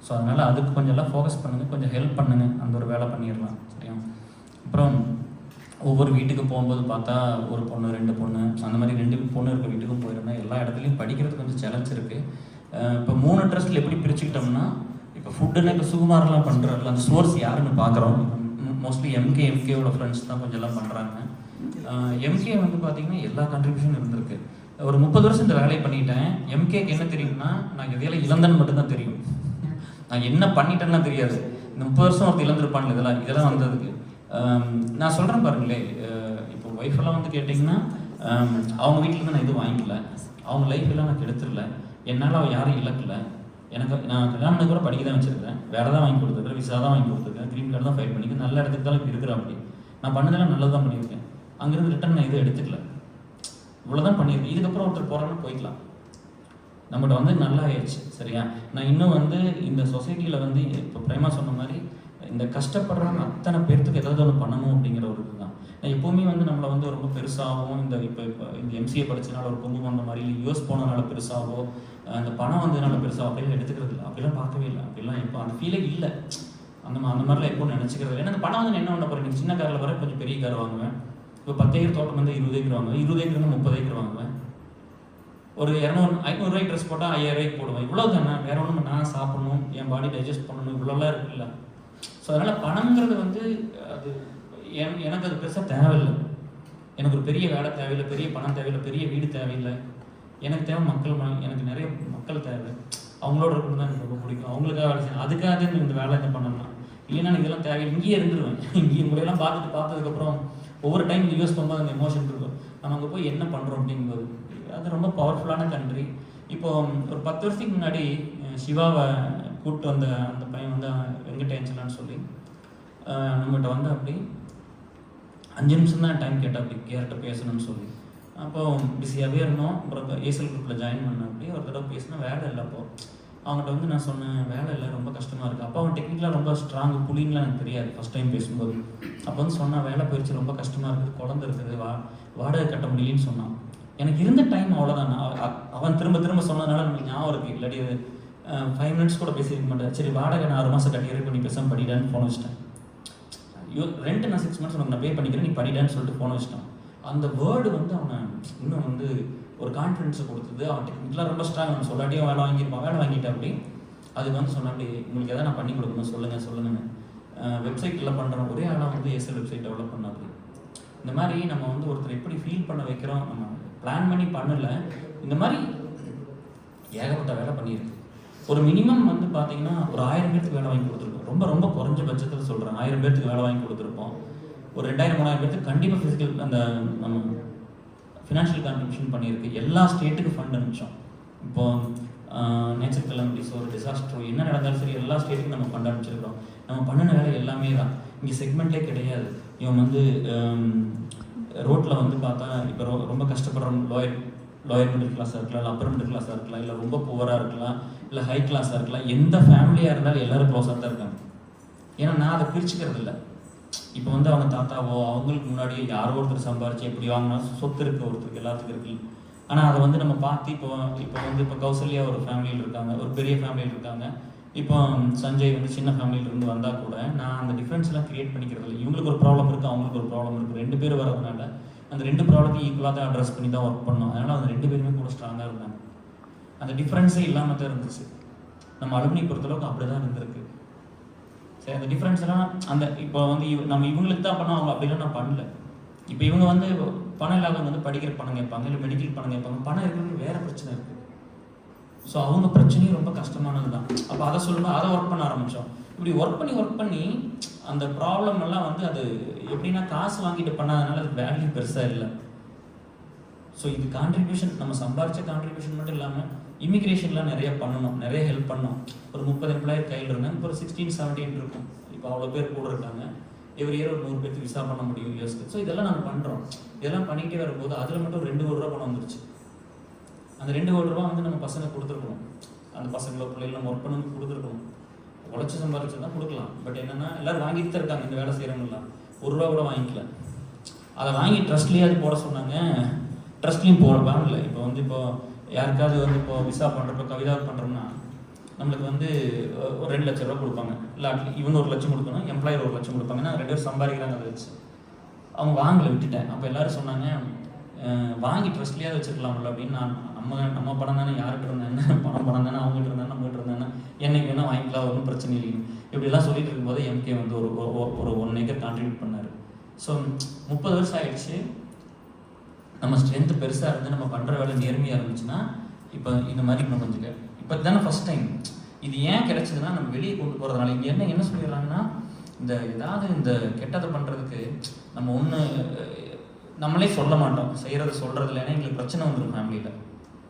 ஸோ அதனால் அதுக்கு கொஞ்சம் எல்லாம் ஃபோக்கஸ் பண்ணுங்கள், கொஞ்சம் ஹெல்ப் பண்ணுங்கள், அந்த ஒரு வேலை பண்ணிடலாம். சரியா? அப்புறம் ஒவ்வொரு வீட்டுக்கு போகும்போது பார்த்தா ஒரு பொண்ணு 2 பொண்ணு அந்த மாதிரி 2 பொண்ணு இருக்க வீட்டுக்கும் போயிருந்தேன். எல்லா இடத்துலையும் படிக்கிறது கொஞ்சம் சேலஞ்ச் இருக்குது. இப்போ 3 ட்ரஸ்ட்டில் எப்படி பிரிச்சுக்கிட்டோம்னா, இப்போ ஃபுட்டுன்னா இப்போ சுகுமாரெலாம் பண்ணுறாருல, அந்த சோர்ஸ் யாருன்னு பார்க்குறோம். மோஸ்ட்லி எம்கேயோட ஃப்ரெண்ட்ஸ் தான் கொஞ்சம் எல்லாம் பண்ணுறாங்க. எம்கே வந்து பார்த்திங்கன்னா எல்லா கண்ட்ரிபியூஷனும் இருந்திருக்கு. ஒரு 30 வருஷம் இந்த வேலையை பண்ணிட்டேன். எம்கேக்கு என்ன தெரியும்னா, நான் எதையில இழந்தேன்னு மட்டும்தான் தெரியும். நான் என்ன பண்ணிட்டேன்னா தெரியாது. இந்த 30 வருஷம் ஒருத்தர் இழந்திருப்பான்ல, இதெல்லாம் வந்ததுக்கு நான் சொல்கிறேன் பாருங்களேன். இப்போ ஒய்ஃபெல்லாம் வந்து கேட்டிங்கன்னா, அவங்க வீட்டிலேருந்து நான் எதுவும் வாங்கிக்கல, அவங்க லைஃபெல்லாம் நான் கெடுத்துடல, என்னால் அவள் யாரும் இழக்கல. எனக்கு நான் கல்யாணம் கூட படிக்க தான் வச்சுருக்கேன், வேலை தான் வாங்கி கொடுத்துருக்கேன், விசா தான் வாங்கி கொடுத்துருக்கேன், க்ரீன் கார்டு தான் ஃபைல் பண்ணிக்க, நல்ல இடத்துக்கு தான் இப்போ இருக்கிறேன். அப்படி நான் பண்ணதெல்லாம் நல்லது தான் பண்ணியிருக்கேன். அங்கேருந்து ரிட்டன் நான் எதுவும் எடுத்துக்கல, இவ்வளோதான் பண்ணியிருக்கேன். இதுக்கப்புறம் ஒருத்தர் போகிறான்னு போய்க்கலாம். நம்மகிட்ட வந்து நல்லா ஆயிடுச்சு. சரியா? நான் இன்னும் வந்து இந்த சொசைட்டியில் வந்து இப்போ பிரேமா சொன்ன மாதிரி இந்த கஷ்டப்படுறவங்க அத்தனை பேர்த்துக்கு ஏதாவது ஒன்று பண்ணணும் அப்படிங்கிற ஒரு இதுதான். நான் எப்போவுமே வந்து நம்மளை வந்து ரொம்ப பெருசாகவும் இப்போ இந்த எம்சிஏ படிச்சதுனால ஒரு கும்பு பண்ண மாதிரி, இல்லை யூஎஸ் போனதுனால பெருசாகவோ, அந்த பணம் வந்ததுனால பெருசாக அப்படிலாம் எடுத்துக்கிறது இல்லை. அப்படிலாம் பார்க்கவே இல்லை. அப்படிலாம் இப்போ அந்த ஃபீலே இல்லை. அந்த மாதிரிலாம் எப்போ நினச்சிக்கிறது இல்லை. ஏன்னா அந்த பணம் வந்து என்ன பண்ண போகிறேன், நீங்கள் சின்ன காரில் வர கொஞ்சம் பெரிய கார் வாங்குவேன். இப்போ 10 ஏக்கர் தோட்டம் வந்து 20 ஏக்கர் வாங்குவேன், 20 ஏக்கர் 30 ஏக்கர் வாங்குவேன். ஒரு 500 ரூபாய்க்கு ட்ரெஸ் போட்டால் 5000 ரூபாய்க்கு போடுவேன். இவ்வளோ தானே, வேற ஒன்றும் நான் சாப்பிடணும், என் பாடி டைஜஸ்ட் பண்ணணும், இவ்வளோலாம் இருக்குல்ல. ஸோ அதனால் பணங்கிறது வந்து அது எனக்கு அது பெருசாக தேவையில்லை. எனக்கு ஒரு பெரிய வேலை தேவையில்லை, பெரிய பணம் தேவையில்லை, பெரிய வீடு தேவையில்லை. எனக்கு தேவை மக்கள். எனக்கு நிறைய மக்கள் தேவை. அவங்களோட இருக்கணும் தான் எனக்கு ரொம்ப பிடிக்கும். அவங்களுக்காக வேலை செய்யணும். அதுக்காக இந்த வேலை என்ன பண்ணலாம். இல்லைன்னா எனக்கு இதெல்லாம் தேவையில்லை, இங்கேயே இருந்துருவேன். இங்கே உங்களையெல்லாம் பார்த்ததுக்கப்புறம் ஒவ்வொரு டைம் யூஎஸ் போகும்போது அந்த எமோஷன் இருக்கும். நம்ம அங்கே போய் என்ன பண்ணுறோம் அப்படிங்கும்போது அது ரொம்ப பவர்ஃபுல்லான கண்ட்ரி. இப்போது ஒரு 10 வருஷத்துக்கு முன்னாடி சிவாவை கூப்பிட்டு வந்த அந்த பையன் வந்து வெங்கடேஞ்சலான்னு சொல்லி நம்மகிட்ட வந்து அப்படி 5 நிமிஷம் தான் டைம் கேட்டால் அப்படி கேர்கிட்ட பேசணும்னு சொல்லி. அப்போது பிஸியாகவே இருந்தோம். அப்புறம் ஏசல் குரூப்பில் ஜாயின் பண்ண அப்படி ஒரு தடவை பேசினா வேலை இல்லை. அப்போது அவங்ககிட்ட வந்து நான் சொன்னேன், வேலை இல்லை, ரொம்ப கஷ்டமாக இருக்குது. அப்போ அவன் டெக்னிக்கலாக ரொம்ப ஸ்ட்ராங், புலின்லாம் எனக்கு தெரியாது ஃபஸ்ட் டைம் பேசும்போது. அப்போ வந்து சொன்னால் வேலை போயிடுச்சு, ரொம்ப கஷ்டமாக இருக்குது, குழந்தை இருக்குது, வாடகை கட்ட முடியலன்னு சொன்னான். எனக்கு இருந்த டைம் அவ்வளோதான். அவன் திரும்ப சொன்னதுனால நமக்கு ஞாபகம் இருக்குது. இல்லாட்டி 5 மினிட்ஸ் கூட பேசியிருக்க மாட்டேன். சரி வாடகை நான் 6 மாதம் கட்டிடுறேன், இப்போ நீ பேசாமல் படிடான்னு ஃபோன் வச்சிட்டேன். ரெண்ட் நான் 6 மந்த்ஸ் உனக்கு நான் பே பண்ணிக்கிறேன், நீ படிடான்னு சொல்லிட்டு ஃபோன் வச்சிட்டான். அந்த வேர்டு வந்து அவனை இன்னும் வந்து ஒரு கான்ஃபிடென்ஸை கொடுத்தது. அவன் டெக்னிக்கலாக ரொம்ப ஸ்ட்ராங். அவன் சொல்லாட்டியும் வேலை வாங்கிட்டேன். அப்படி அதுக்கு வந்து சொன்னேன், அப்படி உங்களுக்கு எதாவது நான் பண்ணி கொடுக்கணும், சொல்லுங்கன்னு. வெப்சைட்டில் பண்ணுறோம். ஒரே ஆளாக வந்து ஏசல் வெப்சைட் டெவலப் பண்ண. அப்படி இந்த மாதிரி நம்ம வந்து ஒருத்தர் எப்படி ஃபீல் பண்ண வைக்கிறோம், நம்ம பிளான் பண்ணி பண்ணலை. இந்த மாதிரி ஏகப்பட்ட வேலை பண்ணியிருக்கு. ஒரு மினிமம் வந்து பார்த்தீங்கன்னா ஒரு 1000 பேருக்கு வேலை வாங்கி கொடுத்துருக்கோம். ரொம்ப ரொம்ப குறைஞ்ச பட்சத்தில் சொல்கிறேன், 1000 பேருக்கு வேலை வாங்கி கொடுத்துருப்போம். ஒரு 2000-3000 பேருக்கு கண்டிப்பாக ஃபிசிக்கல் அந்த நம்ம ஃபினான்ஷியல் கான்ட்ரிபியூஷன் பண்ணியிருக்கு. எல்லா ஸ்டேட்டுக்கு ஃபண்ட் அனுப்பிச்சோம். இப்போ நேச்சர் கெலாமிட்டிஸ், ஒரு டிசாஸ்டர் என்ன நடந்தாலும் சரி எல்லா ஸ்டேட்டுக்கும் நம்ம ஃபண்ட் அனுப்பிச்சிருக்கிறோம். நம்ம பண்ணின வேலை எல்லாமே தான். இங்கே செக்மெண்ட்டே கிடையாது. இவன் வந்து ரோட்டில் வந்து பார்த்தா இப்போ ரொம்ப கஷ்டப்படுற லோயர் மிடில் கிளாஸாக இருக்கலாம், இல்லை அப்பர் மிடில் கிளாஸாக இருக்கலாம், இல்லை ரொம்ப புவராக இருக்கலாம், இல்லை ஹை கிளாஸாக இருக்கலாம், எந்த ஃபேமிலியாக இருந்தாலும் எல்லோரும் க்ளோஸாக தான் இருக்காங்க. ஏன்னா நான் அதை பிரிச்சுக்கிறது இல்லை. இப்போ வந்து அவங்க தாத்தாவோ அவங்களுக்கு முன்னாடியே யாரோ ஒருத்தர் சம்பாரிச்சு எப்படி வாங்கினா சொத்து இருக்குது, ஒருத்தருக்கு எல்லாத்துக்கும் இருக்குது. ஆனால் அதை வந்து நம்ம பார்த்து இப்போ கௌசல்யா ஒரு ஃபேமிலியில் இருக்காங்க, ஒரு பெரிய ஃபேமிலியில் இருக்காங்க. இப்போ சஞ்சய் வந்து சின்ன ஃபேமிலியிலேருந்து வந்தால் கூட நான் அந்த டிஃப்ரென்ஸ்லாம் க்ரியேட் பண்ணிக்கிறது இல்லை. இவங்களுக்கு ஒரு ப்ராப்ளம் இருக்குது, அவங்களுக்கு ஒரு ப்ராப்ளம் இருக்குது. 2 பேர் வரதுனால அந்த 2 ப்ராப்ளத்தையும் ஈக்குவலாக தான் அட்ரஸ் பண்ணி தான் ஒர்க் பண்ணோம். அதனால் அந்த 2 பேருமே கூட ஸ்ட்ராங்காக இருந்தாங்க. அந்த டிஃப்ரென்ஸே இல்லாமல் தான் இருந்துச்சு. நம்ம அலுமினி பொறுத்தளவுக்கு அப்படி தான் இருந்திருக்கு. சரி, அந்த டிஃப்ரென்ஸ் எல்லாம் அந்த இப்போ வந்து நம்ம இவங்களுக்கு தான் பண்ணோம், அவங்க அப்படிலாம் நான் பண்ணல. இப்போ இவங்க வந்து பணம் இல்லாதவங்க வந்து படிக்கிற பணம் கேட்பாங்க, இல்லை மெடிக்கல் பணம் கேட்பாங்க. பணம் இருக்கிறது வேறு பிரச்சனை இருக்குது. ஸோ அவங்க பிரச்சனையும் ரொம்ப கஷ்டமானது தான். அப்போ அதை சொல்லணும், அதை ஒர்க் பண்ண ஆரம்பித்தோம். இப்படி ஒர்க் பண்ணி அந்த ப்ராப்ளம் எல்லாம் வந்து அது எப்படின்னா காசு வாங்கிட்டு பண்ணாதனால அது வேல்யூ பெருசாக இல்லை. ஸோ இது கான்ட்ரிபியூஷன், நம்ம சம்பாரிச்ச கான்ட்ரிபியூஷன் மட்டும் இல்லாமல் இமிக்ரேஷன்லாம் நிறைய பண்ணணும், நிறைய ஹெல்ப் பண்ணோம். ஒரு 30 எம்ப்ளாயர் கையில் இருந்தாங்க, இப்போ ஒரு 16-17 இருக்கும். இப்போ அவ்வளோ பேர் கூட இருக்காங்க. எவ்ரி இயர் ஒரு 100 பேருக்கு விசா பண்ண முடியும் யூஎஸ்க்கு. ஸோ இதெல்லாம் நம்ம பண்ணுறோம். இதெல்லாம் பண்ணிக்கிட்டே வரும்போது அதில் மட்டும் 2 கோடி ரூபா பணம் வந்துருச்சு. அந்த 2 கோடி ரூபா வந்து நம்ம பசங்க கொடுத்துருக்கணும். அந்த பசங்களோ பிள்ளைகள் நம்ம ஒர்க் பண்ணி கொடுத்துருக்கணும். உழைச்சி சம்பாரிச்சு தான் கொடுக்கலாம். பட் என்னென்னா எல்லோரும் வாங்கிட்டு தான் இருக்காங்க. இந்த வேலை செய்கிறவங்கலாம் 1 ரூபா கூட வாங்கிக்கல. அதை வாங்கி ட்ரஸ்ட்லேயே அது போட சொன்னாங்க. ட்ரஸ்ட்லேயும் வாங்கல. இப்போ வந்து யாருக்காவது வந்து விசா பண்ணுறப்போ கவிதாவுக்கு பண்ணுறோம்னா நம்மளுக்கு வந்து ஒரு 2 லட்ச ரூபா கொடுப்பாங்க. இல்லை இவங்க 1 லட்சம் கொடுக்கணும், எம்ப்ளாயர் 1 லட்சம் கொடுப்பாங்க. நான் 2 பேரும் சம்பாதிக்கிறாங்க அதை வச்சு. அவங்க வாங்கலை, விட்டுட்டேன். அப்போ எல்லோரும் சொன்னாங்க வாங்கி ட்ரஸ்ட்லேயே வச்சுருக்கலாம்ல அப்படின்னு. நம்ம பணம் தானே, யார்கிட்ட இருந்தேன்னா பணம் தானே, அவங்ககிட்ட இருந்தானே, நம்மகிட்ட இருந்தானே, என்னைக்கு வேணால் வாங்கிக்கலாம், ஒன்றும் பிரச்சனை இல்லைங்க. இப்படிலாம் சொல்லிட்டு இருக்கும்போது எம்கே வந்து ஒரு 1 ஏக்கர் கான்ட்ரிபியூட் பண்ணார். ஸோ 30 வருஷம் ஆகிடுச்சு. நம்ம ஸ்ட்ரென்த்து பெருசாக இருந்து நம்ம பண்ணுற வேலை நேர்மையாக இருந்துச்சுன்னா இப்போ இந்த மாதிரி இன்னும் கொஞ்சம் இப்போ தானே ஃபஸ்ட் டைம் இது ஏன் கிடைச்சதுன்னா நம்ம வெளியே கொண்டு போகிறதுனால. இங்கே என்ன சொல்லிடுறாங்கன்னா ஏதாவது இந்த கெட்டதை பண்ணுறதுக்கு நம்ம நம்மளே சொல்ல மாட்டோம், செய்கிறத சொல்கிறது இல்லை. ஏன்னா எங்களுக்கு பிரச்சனை வந்துடும் ஃபேமிலியில்.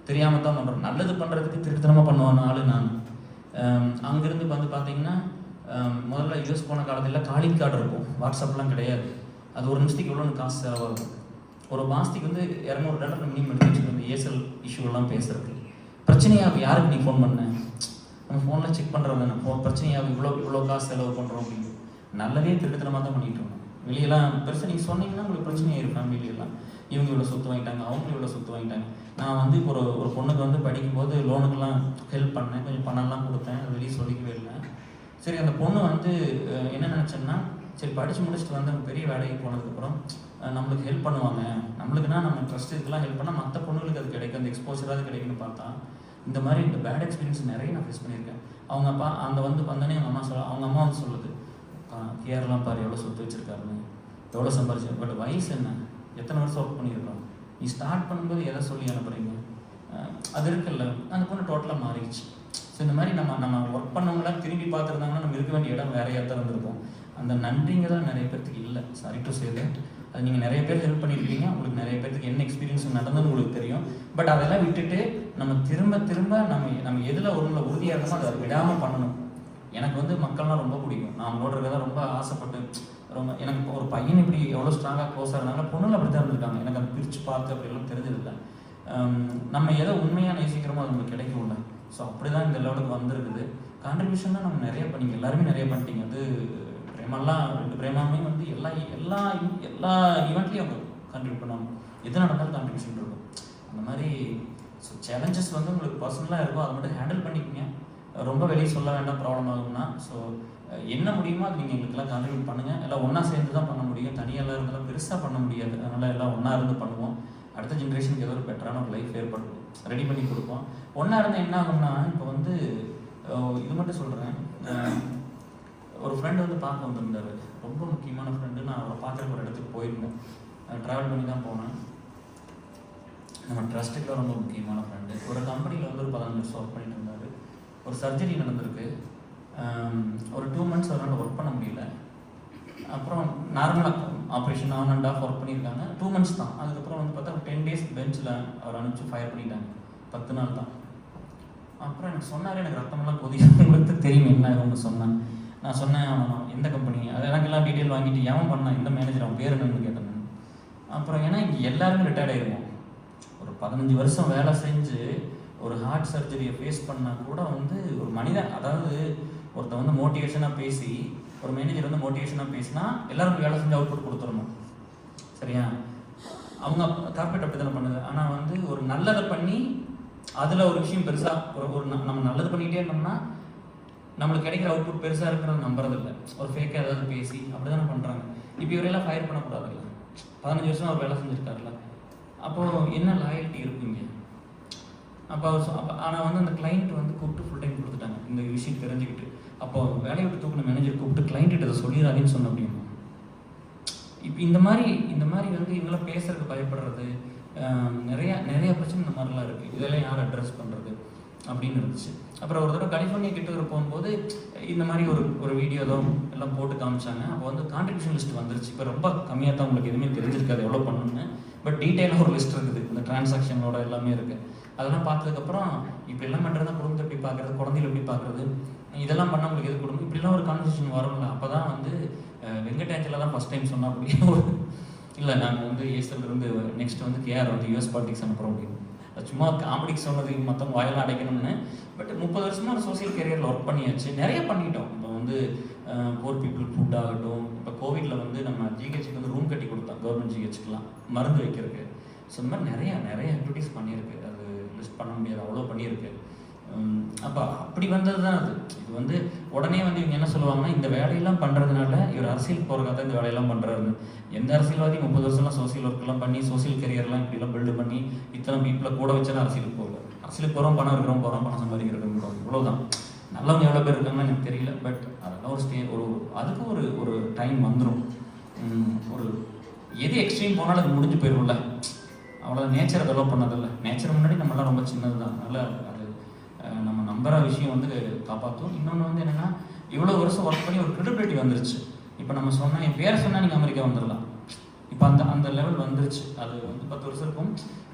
தெரியாமல் தான் பண்ணுறோம். நல்லது பண்ணுறதுக்கு திருத்தனமாக பண்ணுவான் ஆள் நான். அங்கேருந்து வந்து பார்த்தீங்கன்னா முதல்ல யூஸ் போன காலத்தில் காலிங் கார்டு இருக்கும், வாட்ஸ்அப்லாம் கிடையாது. அது ஒரு நிமிஷத்துக்கு எவ்வளோ காசு செலவாகும். ஒரு மாதத்துக்கு வந்து $200 மினிமம் எடுத்து வச்சுக்கோங்க ஏர்செல் இஷ்யூலாம் பேசுகிறதுக்கு. பிரச்சனையாக யாருக்கு நீ ஃபோன் பண்ண, நம்ம ஃபோனில் செக் பண்ணுறது தானே. பிரச்சனையாக இவ்வளோ காசு செலவு பண்ணுறோம் அப்படின்னு நல்லதே திருத்தனமாக தான் பண்ணிகிட்டு இருக்கோம். வெளியெல்லாம் பெருசாக நீங்கள் சொன்னீங்கன்னா உங்களுக்கு பிரச்சனை ஆயிடும். ஃபேமிலியெல்லாம் இவங்க இவ்வளோ சொத்து வாங்கிட்டாங்க, அவங்க இவ்வளோ சொத்து வாங்கிட்டாங்க. நான் வந்து இப்போ ஒரு பொண்ணுக்கு வந்து படிக்கும்போது லோனுக்கெல்லாம் ஹெல்ப் பண்ணேன், கொஞ்சம் பணம்லாம் கொடுத்தேன், அது வெளியே சொல்லிக்கவே இல்லை. சரி, அந்த பொண்ணு வந்து என்ன நினச்சேன்னா, சரி படித்து முடிச்சுட்டு வந்து பெரிய வேலைக்கு போனதுக்கப்புறம் நம்மளுக்கு ஹெல்ப் பண்ணுவாங்க, நம்மளுக்குன்னா நம்ம ட்ரஸ்ட் இதுக்கெல்லாம் ஹெல்ப் பண்ணால் மற்ற பொண்ணுங்களுக்கு அது கிடைக்கும், அந்த எக்ஸ்போசராக கிடைக்குன்னு பார்த்தா இந்த மாதிரி இந்த பேட் எக்ஸ்பீரியன்ஸ் நிறைய நான் ஃபேஸ் பண்ணியிருக்கேன். அவங்க அப்பா அந்த வந்து வந்தோடனே அவங்க அம்மா வந்து சொல்லுது, கேரளாம் பாரு எவ்வளோ சொத்து வச்சுருக்காருன்னு, எவ்வளோ சம்பாரிச்சு, பட் வயசு என்ன, எத்தனை வருஷம் ஒர்க் பண்ணியிருக்கோம், நீ ஸ்டார்ட் பண்ணும்போது எதை சொல்லி அனுப்புகிறீங்க, அது இருக்குல்ல. அந்த பொண்ணு டோட்டலாக மாறிடுச்சு. ஸோ இந்த மாதிரி நம்ம ஒர்க் பண்ணவங்களாம் திரும்பி பார்த்துருந்தாங்கன்னா நம்ம இருக்க வேண்டிய இடம் வேறையாக தான் இருந்திருக்கும். அந்த நன்றிங்கிறத நிறைய பேர்த்துக்கு இல்லை. Sorry to say that. அது நீங்கள் நிறைய பேர் ஹெல்ப் பண்ணியிருக்கீங்க, உங்களுக்கு நிறைய பேருக்கு என்ன எக்ஸ்பீரியன்ஸ் நடந்ததுன்னு உங்களுக்கு தெரியும். பட் அதெல்லாம் விட்டுட்டு நம்ம திரும்ப நம்ம எதில் ஒன்றில் உறுதியாக இருக்கமோ அதை விடாமல் பண்ணணும். எனக்கு வந்து மக்கள்லாம் ரொம்ப பிடிக்கும். நான் அவங்களோட இருக்கிறதா ரொம்ப ஆசைப்பட்டு ரொம்ப எனக்கு ஒரு பையன் இப்படி எவ்வளோ ஸ்ட்ராங்காக க்ளோஸாக இருந்தாங்க, பொண்ணுல அப்படி தான் இருந்திருக்காங்க. எனக்கு அதை பிரித்து பார்த்து அப்படிலாம் தெரிஞ்சதில்லை. நம்ம எதை உண்மையாக நேசிக்கிறோமோ அது நமக்கு கிடைக்கும்ல. ஸோ அப்படி தான் இந்த லெவலுக்கு வந்திருக்குது. கான்ட்ரிபியூஷன் தான் நம்ம நிறைய பண்ணிங்க, எல்லாருமே நிறைய பண்ணிட்டீங்க. அது பிரேமெல்லாம் 2 பிரேமாமே வந்து எல்லா ஈவெண்ட்லேயும் அவங்க கான்ட்ரிபியூட் பண்ணுவாங்க. எது நடந்தாலும் கான்ட்ரிபியூஷன் இருக்கும். அந்த மாதிரி ஸோ சேலஞ்சஸ் வந்து உங்களுக்கு பர்சனலாக இருக்கும், அதை மட்டும் ஹேண்டில் பண்ணிக்கங்க. ரொம்ப வெளியே சொல்ல வேண்டாம், ப்ராப்ளம் ஆகும்னா. ஸோ என்ன முடியுமோ அது நீங்கள் எங்களுக்கெல்லாம் கான்ட்ரிபியூட் பண்ணுங்கள். எல்லாம் ஒன்றா சேர்ந்து தான் பண்ண முடியும், தனியெல்லாம் இருந்தாலும் பெருசாக பண்ண முடியாது. அதனால் எல்லாம் ஒன்றா இருந்து பண்ணுவோம். அடுத்த ஜென்ரேஷனுக்கு ஏதோ ஒரு பெட்டரான ஒரு லைஃப் ஏற்படுத்தும், ரெடி பண்ணி கொடுப்போம். ஒன்றா இருந்தால் என்ன ஆகும்னா, இப்போ வந்து இது மட்டும் சொல்கிறேன், ஒரு ஃப்ரெண்டு வந்து பார்க்க வந்திருந்தார், ரொம்ப முக்கியமான ஃப்ரெண்டு. நான் அவரை பார்க்குறக்கு ஒரு இடத்துக்கு போயிருந்தேன், ட்ராவல் பண்ணி தான் போனேன். நம்ம ட்ரஸ்ட்டுக்குலாம் ரொம்ப முக்கியமான ஃப்ரெண்டு. ஒரு கம்பெனியில் வந்து ஒரு 15 வருஷம் ஒர்க் பண்ணிட்டு இருந்தார். ஒரு சர்ஜரி நடந்திருக்கு. ஒரு 2 months அவரால் ஒர்க் பண்ண முடியல. அப்புறம் நார்மலாக operation on and half work பண்ணியிருக்காங்க. 2 months தான். அதுக்கப்புறம் வந்து பார்த்தா 10 days பெஞ்சில் அவர் அனுப்பிச்சு ஃபயர் பண்ணிட்டாங்க. 10 நாள் தான். அப்புறம் எனக்கு சொன்னார், எனக்கு ரத்தமெல்லாம் கொதிக்கும், உங்களுக்கு தெரியும் என்ன அவங்க சொன்னாங்க. நான் சொன்னேன் எந்த கம்பெனி, அது எனக்கெல்லாம் டீட்டெயில் வாங்கிட்டு எவன் பண்ணான், எந்த மேனேஜர், அவன் பேர் என்னன்னு கேட்டேன். அப்புறம் ஏன்னா இங்கே எல்லாருமே ரிட்டையர்ட் ஆகிடுவோம். ஒரு 15 வருஷம் வேலை செஞ்சு ஒரு ஹார்ட் சர்ஜரியை ஃபேஸ் பண்ணால் கூட வந்து ஒரு மனிதன், அதாவது ஒருத்தர் வந்து மோட்டிவேஷனாக பேசி, ஒரு மேனேஜர் வந்து மோட்டிவேஷனாக பேசினா எல்லாருக்கும் வேலை செஞ்சு அவுட்புட் கொடுத்துடணும். சரியா? அவங்க கார்பரேட் அப்படி தானே பண்ணுது. ஆனால் வந்து ஒரு நல்லதை பண்ணி அதில் ஒரு விஷயம் பெருசாக ஒரு நம்ம நல்லது பண்ணிக்கிட்டே இருந்தோம்னா நம்மளுக்கு கிடைக்கிற அவுட்புட் பெருசாக இருக்கிறது நம்புறதில்லை. ஒரு ஃபேக்காக ஏதாவது பேசி அப்படி தானே பண்ணுறாங்க. இப்போ இவரெல்லாம் ஃபயர் பண்ணக்கூடாதுல்ல. 15 வருஷம் அவர் வேலை செஞ்சுருக்காருல்ல. அப்போது என்ன லாயல்ட்டி இருக்குங்க? அப்போ அவர் ஆனால் வந்து அந்த கிளைண்ட் வந்து கூப்பிட்டு ஃபுல் டைம் கொடுத்துட்டாங்க இந்த விஷயம் தெரிஞ்சுக்கிட்டு. அப்போ வேலையை விட்டு தூக்கின மேனேஜர் கூப்பிட்டு கிளைண்ட்டு இதை சொல்லிடாதீன்னு சொன்ன அப்படின்னா இப்போ இந்த மாதிரி வந்து இவங்களாம் பேசுறதுக்கு பயப்படுறது, நிறைய பிரச்சனை இந்த மாதிரிலாம் இருக்குது. இதெல்லாம் யார் அட்ரஸ் பண்ணுறது அப்படின்னு இருந்துச்சு. அப்புறம் ஒரு தடவை கலிஃபோர்னியா கிட்ட போகும்போது இந்த மாதிரி ஒரு வீடியோ தான் எல்லாம் போட்டு காமிச்சாங்க. அப்போ வந்து கான்ட்ரிபியூஷன் லிஸ்ட் வந்துருச்சு. இப்போ ரொம்ப கம்மியாக தான், உங்களுக்கு எதுவுமே தெரிஞ்சிருக்காது எவ்வளோ பண்ணணும்னு. பட் டீட்டெயிலாக ஒரு லிஸ்ட் இருக்குது, இந்த டிரான்சாக்ஷனோட எல்லாமே இருக்குது. அதெல்லாம் பார்த்ததுக்கப்புறம் இப்படி எல்லாம் பண்ணுறது, குடும்பத்தை எப்படி பார்க்குறது, குழந்தைகள் எப்படி பார்க்குறது, இதெல்லாம் பண்ணால் உங்களுக்கு எது கொடுக்கும், இப்படிலாம் ஒரு கான்வர்சேஷன் வரும்ல. அப்போ தான் வந்து வெங்கடாச்சலில் தான் ஃபஸ்ட் டைம் சொன்னால் அப்படி இல்லை நாங்கள் வந்து ஏசல்லேருந்து நெக்ஸ்ட் வந்து கேஆர் வந்து யூஎஸ் பாலிடிக்ஸ் அனுப்புகிறோம் அப்படின்னு. அது சும்மா காமெடிக்கு சொன்னது, மற்றவங்க வாயெல்லாம் அடைக்கணும்னு. பட் 30 வருஷமாக ஒரு சோசியல் கேரியரில் ஒர்க் பண்ணியாச்சு, நிறைய பண்ணிட்டோம். இப்போ வந்து போர் பீப்புள் ஃபுட் ஆகட்டும், இப்போ கோவிடில் வந்து நம்ம ஜிஹெச்சுக்கு வந்து ரூம் கட்டி கொடுத்தோம், கவர்மெண்ட் ஜிஹெச்சுக்கெலாம் மருந்து வைக்கிறதுக்கு. ஸோ இந்த மாதிரி நிறைய ஆக்டிவிட்டீஸ் பண்ணியிருக்கு. அது லிஸ்ட் பண்ண முடியாது, அவ்வளோ பண்ணியிருக்கு. அப்போ அப்படி வந்தது தான் அது. இது வந்து உடனே வந்து இவங்க என்ன சொல்லுவாங்கன்னா, இந்த வேலையெல்லாம் பண்ணுறதுனால இவர் அரசியல் போகிறக்காக தான் இந்த வேலையெல்லாம் பண்ணுறாரு. எந்த அரசியல்வாதி 30 வருஷம்லாம் சோசியல் ஒர்க்லாம் பண்ணி சோசியல் கரியர்லாம் இப்படிலாம் பில்டு பண்ணி இத்தனை பீப்புளை கூட வச்சாலும் அரசியலுக்கு போகல. அரசியலுக்கு போகிறோம், பணம் இருக்கிறோம், பணம் சம்பாதிக்கிறோம், இவ்வளோதான். நல்லவங்க எவ்வளோ பேர் இருக்காங்கன்னு எனக்கு தெரியல. பட் அதெல்லாம் அதுக்கு ஒரு டைம் வந்துடும். ஒரு எது எக்ஸ்ட்ரீம் போனாலும் அது முடிஞ்சு போயிடும்ல. அவ்வளோ நேச்சரை டெவலப் பண்ணதில்லை. நேச்சர் முன்னாடி நம்மளாம் ரொம்ப சின்னது தான். அதனால் அது நம்ம நம்புற விஷயம் வந்து காப்பாற்றும். இன்னொன்று வந்து என்னென்னா, இவ்வளோ வருஷம் ஒர்க் பண்ணி ஒரு கிரெடிபிலிட்டி வந்துருச்சு. இப்போ நம்ம சொன்னால், என் பேரை சொன்னால் நீங்கள் அமெரிக்கா வந்துடலாம். இப்போ அந்த லெவல் வந்துருச்சு. அது வந்து 10 வருஷம் இருக்கும்.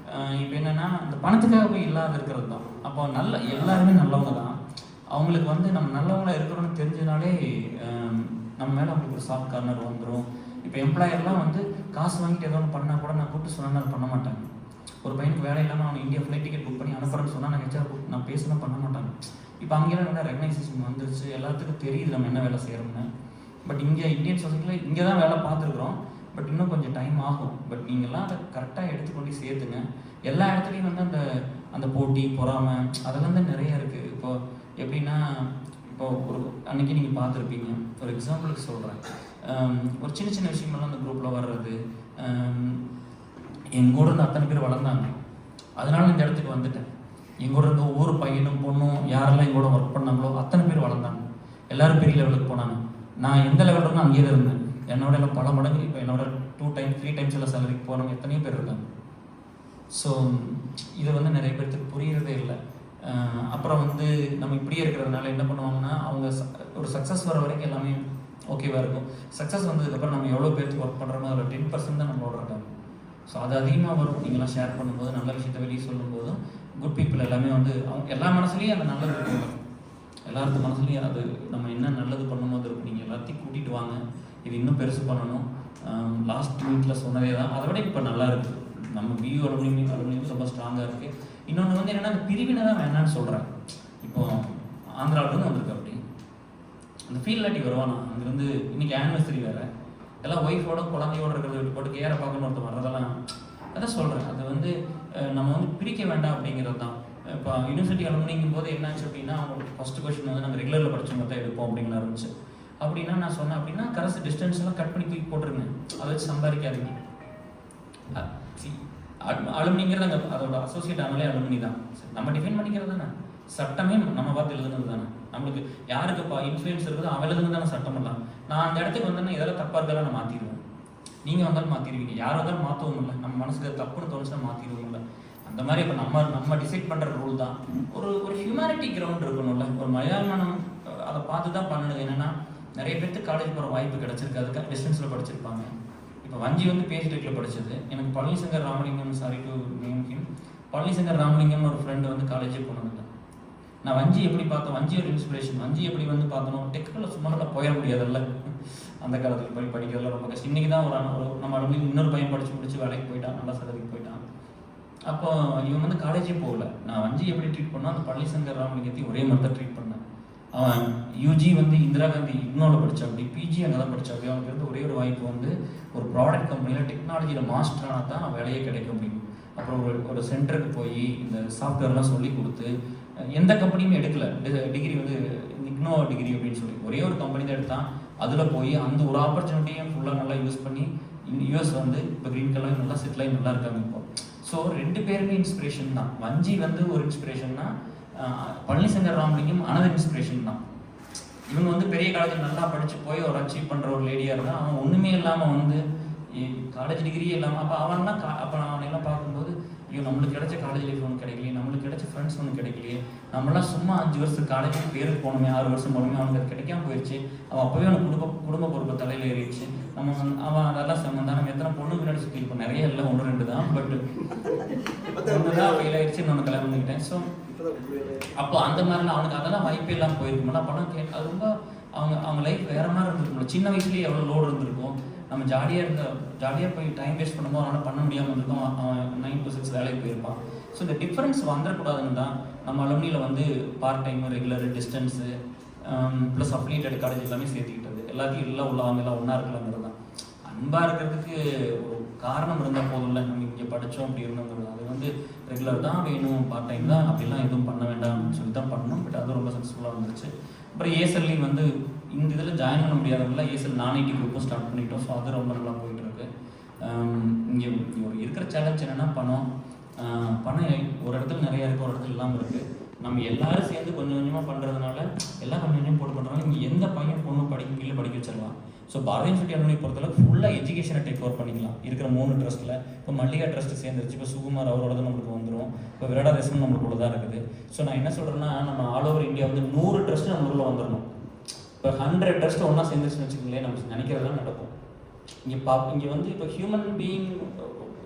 இப்போ என்னென்னா, அந்த பணத்துக்காக போய் இல்லாத இருக்கிறது தான். அப்போ எல்லாருமே நல்லவங்க தான். அவங்களுக்கு வந்து நம்ம நல்லவங்களாக இருக்கிறோன்னு தெரிஞ்சதுனாலே நம்ம மேலே அவங்களுக்கு ஒரு சாஃப்ட் கார்னர் வந்துடும். இப்போ எம்ப்ளாயர்லாம் வந்து காசு வாங்கிட்டு ஏதோ ஒன்று பண்ணால் கூட நான் கூப்பிட்டு சொன்னால் அதை பண்ண மாட்டாங்க. ஒரு பையனுக்கு வேலை இல்லாமல் அவன் இந்தியா ஃப்ளைட் டிக்கெட் புக் பண்ணி அனுப்புறேன்னு சொன்னால் நான் ஹெச்ஆர் நான் பேசணும் பண்ண மாட்டாங்க. இப்போ அங்கேலாம் நல்லா ரெகனைசேஷன் வந்துருச்சு, எல்லாத்துக்கும் தெரியுது நம்ம என்ன வேலை செய்கிறோம்னு. பட் இங்கே இந்தியன் சொசைட்டியில் இங்கே தான் வேலை பார்த்துருக்குறோம். பட் இன்னும் கொஞ்சம் டைம் ஆகும். பட் நீங்கள்லாம் அதை கரெக்டாக எடுத்துக்கொண்டு சேர்த்துங்க. எல்லா இடத்துலையும் வந்து அந்த போட்டி, பொறாமை அதெல்லாம் தான் நிறைய இருக்குது. இப்போ எப்படின்னா, இப்போ ஒரு அன்றைக்கி நீங்கள் பார்த்துருப்பீங்க, ஒரு எக்ஸாம்பிளுக்கு சொல்கிறேன். ஒரு சின்ன விஷயமெல்லாம் அந்த குரூப்பில் வர்றது. எங்கூட இருந்து அத்தனை பேர் வளர்ந்தாங்க, அதனால இந்த இடத்துக்கு வந்துட்டேன். எங்கூட இருந்து ஒவ்வொரு பையனும் பொண்ணும் யாரெல்லாம் எங்கூட ஒர்க் பண்ணாங்களோ அத்தனை பேர் வளர்ந்தாங்க. எல்லோரும் பெரிய லெவலுக்கு போனாங்க. நான் எந்த லெவலில் இருந்தோ அங்கேயே தான் இருந்தேன். என்னோட எல்லாம் பல மடங்கு இப்போ என்னோட 2 times 3 times எல்லாம் சேலரிக்கு போகிறவங்க எத்தனையோ பேர் இருக்காங்க. ஸோ இது வந்து நிறைய பேருக்கு புரியறதே இல்லை. அப்புறம் வந்து நம்ம இப்படியே இருக்கிறதுனால என்ன பண்ணுவாங்கன்னா, அவங்க ஒரு சக்ஸஸ் வர வரைக்கும் எல்லாமே ஓகேவாக இருக்கும். சக்ஸஸ் வந்ததுக்கப்புறம் நம்ம எவ்வளோ பேருக்கு ஒர்க் பண்ணுறோமோ அதில் 10% தான் நம்மளோட இருக்காங்க. ஸோ அது அதிகமாக வரும். நீங்களாம் ஷேர் பண்ணும்போது, நல்ல விஷயத்தை வெளியே சொல்லும்போதும், குட் பீப்புள் எல்லாமே வந்து அவங்க எல்லா மனசுலேயும் அந்த நல்லது இருக்கும். எல்லாருக்கும் மனசுலேயும் அது நம்ம என்ன நல்லது பண்ணும்போது இருக்கும். நீங்கள் எல்லாத்தையும் கூட்டிகிட்டு வாங்க, இது இன்னும் பெருசு பண்ணணும். லாஸ்ட் வீக்கில் சொன்னதே தான், அதை விட இப்போ நல்லா இருக்குது. நம்ம பியூ அலுமினியம் ரொம்ப ஸ்ட்ராங்காக இருக்குது. இன்னொன்று வந்து என்னென்னா, அந்த பிரிவினை தான் வேணான்னு சொல்கிறேன். இப்போது ஆந்திராவிலேருந்து வந்திருக்கு அப்படி அந்த ஃபீல் இல்லாட்டி வருவானா. அங்கேருந்து இன்றைக்கி ஆனிவர்சரி வேறு, எல்லாம் ஒய்ஃபோட குழந்தையோடு இருக்கிறத விட்டு போட்டு கேரை பார்க்கணும் ஒருத்தர் வர்றதெல்லாம் அதான் சொல்கிறேன். அது வந்து நம்ம வந்து பிரிக்க வேண்டாம் அப்படிங்கிறது தான். இப்போ யூனிவர்சிட்டி அலுமினிங்கும் போது என்னாச்சு அப்படின்னா, அவங்களுக்கு ஃபஸ்ட்டு கொஸ்டின் வந்து நாங்கள் ரெகுலரில் படித்தவங்க தான் எடுப்போம் அப்படிங்கிற இருந்துச்சு. அப்படின்னா நான் சொன்னேன் அப்படின்னா, கரஸ்ட் டிஸ்டன்ஸ் எல்லாம் கட் பண்ணி தூக்கி போட்டுருங்க, அதை வச்சு சம்பாதிக்காதீங்க. அலுமினிங்கிறது அங்கே அதோட அசோசியேட் ஆனாலே அலுமினி தான். நம்ம டிஃபைன் பண்ணிக்கிறது தானே, சட்டமே நம்ம பார்த்து எழுதுனது தானே. நம்மளுக்கு யாருக்கு இன்ஃப்ளூயன்ஸ் இருக்குதோ அவள் எழுதுனது தானே சட்டம் பண்ணலாம். நான் அந்த இடத்துக்கு வந்தேன்னா இதெல்லாம் தப்பாக இருக்கலாம், நான் மாற்றிடுவேன். நீங்கள் வந்தாலும் மாற்றிடுவீங்க, யார் வந்தாலும் மாற்றவும் இல்லை. நம்ம மனசுக்கு தப்புன்னு தோணுச்சுன்னா மாற்றிடுவோம் இல்லை. அந்த அந்த மாதிரி இப்போ நம்ம டிசைட் பண்ணுற ரூல் தான். ஒரு ஹியூமனிட்டி கிரவுண்ட் இருக்கணும்ல. ஒரு மலையாளம் அதை பார்த்து தான் பண்ணணும். என்னென்னா நிறைய பேருக்கு காலேஜ் போகிற வாய்ப்பு கிடச்சிருக்கு, அதுக்காக டிஸ்டன்ஸில் படிச்சிருப்பாங்க. இப்போ வஞ்சி வந்து பேசிடெக்கில் படித்தது. எனக்கு Palanisankar Ramalingam, sorry to name him, பழனிசங்கர் ராமலிங்கம்னு ஒரு ஃப்ரெண்டு வந்து காலேஜே போனதில்லை. நான் வஞ்சி எப்படி பார்த்தோம், வஞ்சி ஒரு இன்ஸ்பிரேஷன். வஞ்சி எப்படி வந்து பார்த்தோம், டெக்கில் சும்மா போயிட முடியாதுல்ல. அந்த காலத்தில் போய் படிக்கிறதுல ரொம்ப கஷ்டம். இன்றைக்கி தான் ஒரு நம்ம இன்னொரு பையன் படித்து முடிச்சு வேலைக்கு போயிட்டான், நல்லா சதவிக்கு போயிட்டான். அப்போ இவன் வந்து காலேஜே போகல. நான் வஞ்சி எப்படி ட்ரீட் பண்ணோம், அந்த பழனிசங்கர் ராமலிங்கத்தையும் ஒரே மாதிரி தான் ட்ரீட் பண்ணேன். அவன் யூஜி வந்து இந்திரா காந்தி இக்னோவில் படித்தாப்படி, பிஜி அங்கே தான் படித்தாப்படி. அவனுக்கு இருந்து ஒரே ஒரு வாய்ப்பு வந்து ஒரு ப்ராடக்ட் கம்பெனியில் டெக்னாலஜியில் மாஸ்டர் ஆனால் தான் வேலையே கிடைக்க முடியும். அப்புறம் ஒரு சென்டருக்கு போய் இந்த சாஃப்ட்வேர்லாம் சொல்லி கொடுத்து எந்த கம்பெனியுமே எடுக்கல. டிகிரி வந்து இக்னோ டிகிரி அப்படின்னு சொல்லி ஒரே ஒரு கம்பெனி தான் எடுத்தான். அதில் போய் அந்த ஒரு ஆப்பர்ச்சுனிட்டியும் ஃபுல்லாக நல்லா யூஸ் பண்ணி யூஎஸ் வந்து இப்போ க்ரீன் கலர் நல்லா செட்டில் ஆகி நல்லா இருக்காங்க இப்போ. ஸோ 2 பேருமே இன்ஸ்பிரேஷன் தான். வஞ்சி வந்து ஒரு இன்ஸ்பிரேஷன்னா, பழனிசங்கர் ராமலிங்கம் அனதர் இன்ஸ்பிரேஷன் தான். இவங்க வந்து பெரிய காலேஜில் நல்லா படித்து போய் ஒரு அச்சீவ் பண்ணுற ஒரு லேடியாக இருந்தால், அவன் ஒன்றுமே இல்லாமல் வந்து காலேஜ் டிகிரியே இல்லாமல், அப்போ அவன்லாம் அப்போ நான் அவனையெல்லாம் பார்க்கும்போது, ஐயோ நம்மளுக்கு கிடைச்ச காலேஜ் லைஃப் ஒன்று கிடைக்கலையே, நம்மளுக்கு கிடைச்ச ஃப்ரெண்ட்ஸ் ஒன்று கிடைக்கலையே, நம்மளாம் சும்மா 5 வருஷத்துக்கு காலேஜுக்கு பேருக்கு போகணுமே, 6 வருஷம் போகணுமே, அவனுக்கு அது கிடைக்காம போயிடுச்சு. அவன் அப்போவே அவனுக்கு குடும்ப பொறுப்பை தலையில் ஏறிடுச்சு. அவன் அதெல்லாம் சம்மந்தான். நம்ம எத்தனை பொண்ணு முன்னாடி சுற்றி இப்போ நிறைய இல்லை, 1-2 தான். பட் ஒன்று தான் ஃபெயில் ஆயிடுச்சு, இன்னொன்று கல்யாணம் பண்ணிக்கிட்டேன். ஸோ அப்போ அந்த மாதிரிலாம் அவனுக்கு அதெல்லாம் வாய்ப்பே இல்லாமல் போயிருக்கும்ல. பணம் அது ரொம்ப அவங்க லைஃப் வேறு மாதிரி இருந்திருக்கும்ல. சின்ன வயசுலேயே எவ்வளோ லோடு இருந்திருக்கும். நம்ம ஜாலியாக போய் டைம் வேஸ்ட் பண்ணும்போது அவனால் பண்ண முடியாமல் இருந்திருக்கும். அவன் 9 to 6 வேலைக்கு போயிருப்பான். ஸோ இந்த டிஃப்ரென்ஸ் வந்துடக்கூடாதுன்னு தான் நம்ம அலுமினியில் வந்து part time, regular, distance plus அப்ளிகேட்டட் college எல்லாமே சேர்த்துக்கிட்டது. எல்லாத்தையும் எல்லாம் உள்ளவங்க எல்லாம் ஒன்றா இருக்கலாங்கிறது தான். அன்பாக இருக்கிறதுக்கு ஒரு காரணம் இருந்தால் போதும் இல்லை, நம்ம இங்கே படித்தோம் அப்படி இருந்தோங்கிறது. அது வந்து ரெகுலர் தான் வேணும், பார்ட் டைம் தான், அப்படிலாம் எதுவும் பண்ண வேண்டாம்னு சொல்லி தான் பண்ணணும். பட் அது ரொம்ப சக்ஸஸ்ஃபுல்லாக வந்துருச்சு. அப்புறம் ஏஎஸ்எல்லையும் வந்து இந்த இதில் ஜாயின் பண்ண முடியாதவங்களாம் ஏஎஸ்எல் நான்-ஐடி குரூப்பும் ஸ்டார்ட் பண்ணிட்டோம். ஸோ அது ரொம்ப நல்லா போயிட்டுருக்கு. இங்கே ஒரு இருக்கிற சேலஞ்ச் என்னென்னா பணம் ஒரு இடத்துல நிறையா இருக்குது, ஒரு இடத்துல இல்லாமல் இருக்குது. நம்ம எல்லாரும் சேர்ந்து கொஞ்சம் கொஞ்சமாக பண்ணுறதுனால, எல்லாம் கொஞ்சம் கொஞ்சம் போட்டு பண்ணுறதுனால இங்கே எந்த பையன் பொண்ணு படிக்க வச்சிடலாம். ஸோ பாரதிய யூனிவர்சிட்டி அலுமினியை பொறுத்தளவுக்கு ஃபுல்லாக எஜுகேஷனை டேக் ஓவர் பண்ணிக்கலாம். இருக்கிற 3 ட்ரஸ்ட்டில் இப்போ மல்லிகா ட்ரஸ்ட்டு சேர்ந்துருச்சு. இப்போ சுகுமார் அவரோட தான் நம்மளுக்கு வந்துடும். இப்போ விராடா தேசம் நம்மளுக்குள்ள தான் இருக்குது. ஸோ நான் என்ன சொல்கிறேன்னா, நம்ம ஆல் ஓவர் இந்தியா வந்து 100 ட்ரஸ்ட்டு நம்ம ஊரில் வந்துடணும். இப்போ 100 ட்ரஸ்ட்டு ஒன்றா சேர்ந்துருச்சுன்னு வச்சுக்கோங்களேன், நம்ம நினைக்கிறதெல்லாம் நடக்கும். இங்கே வந்து இப்போ ஹியூமன் பீயிங்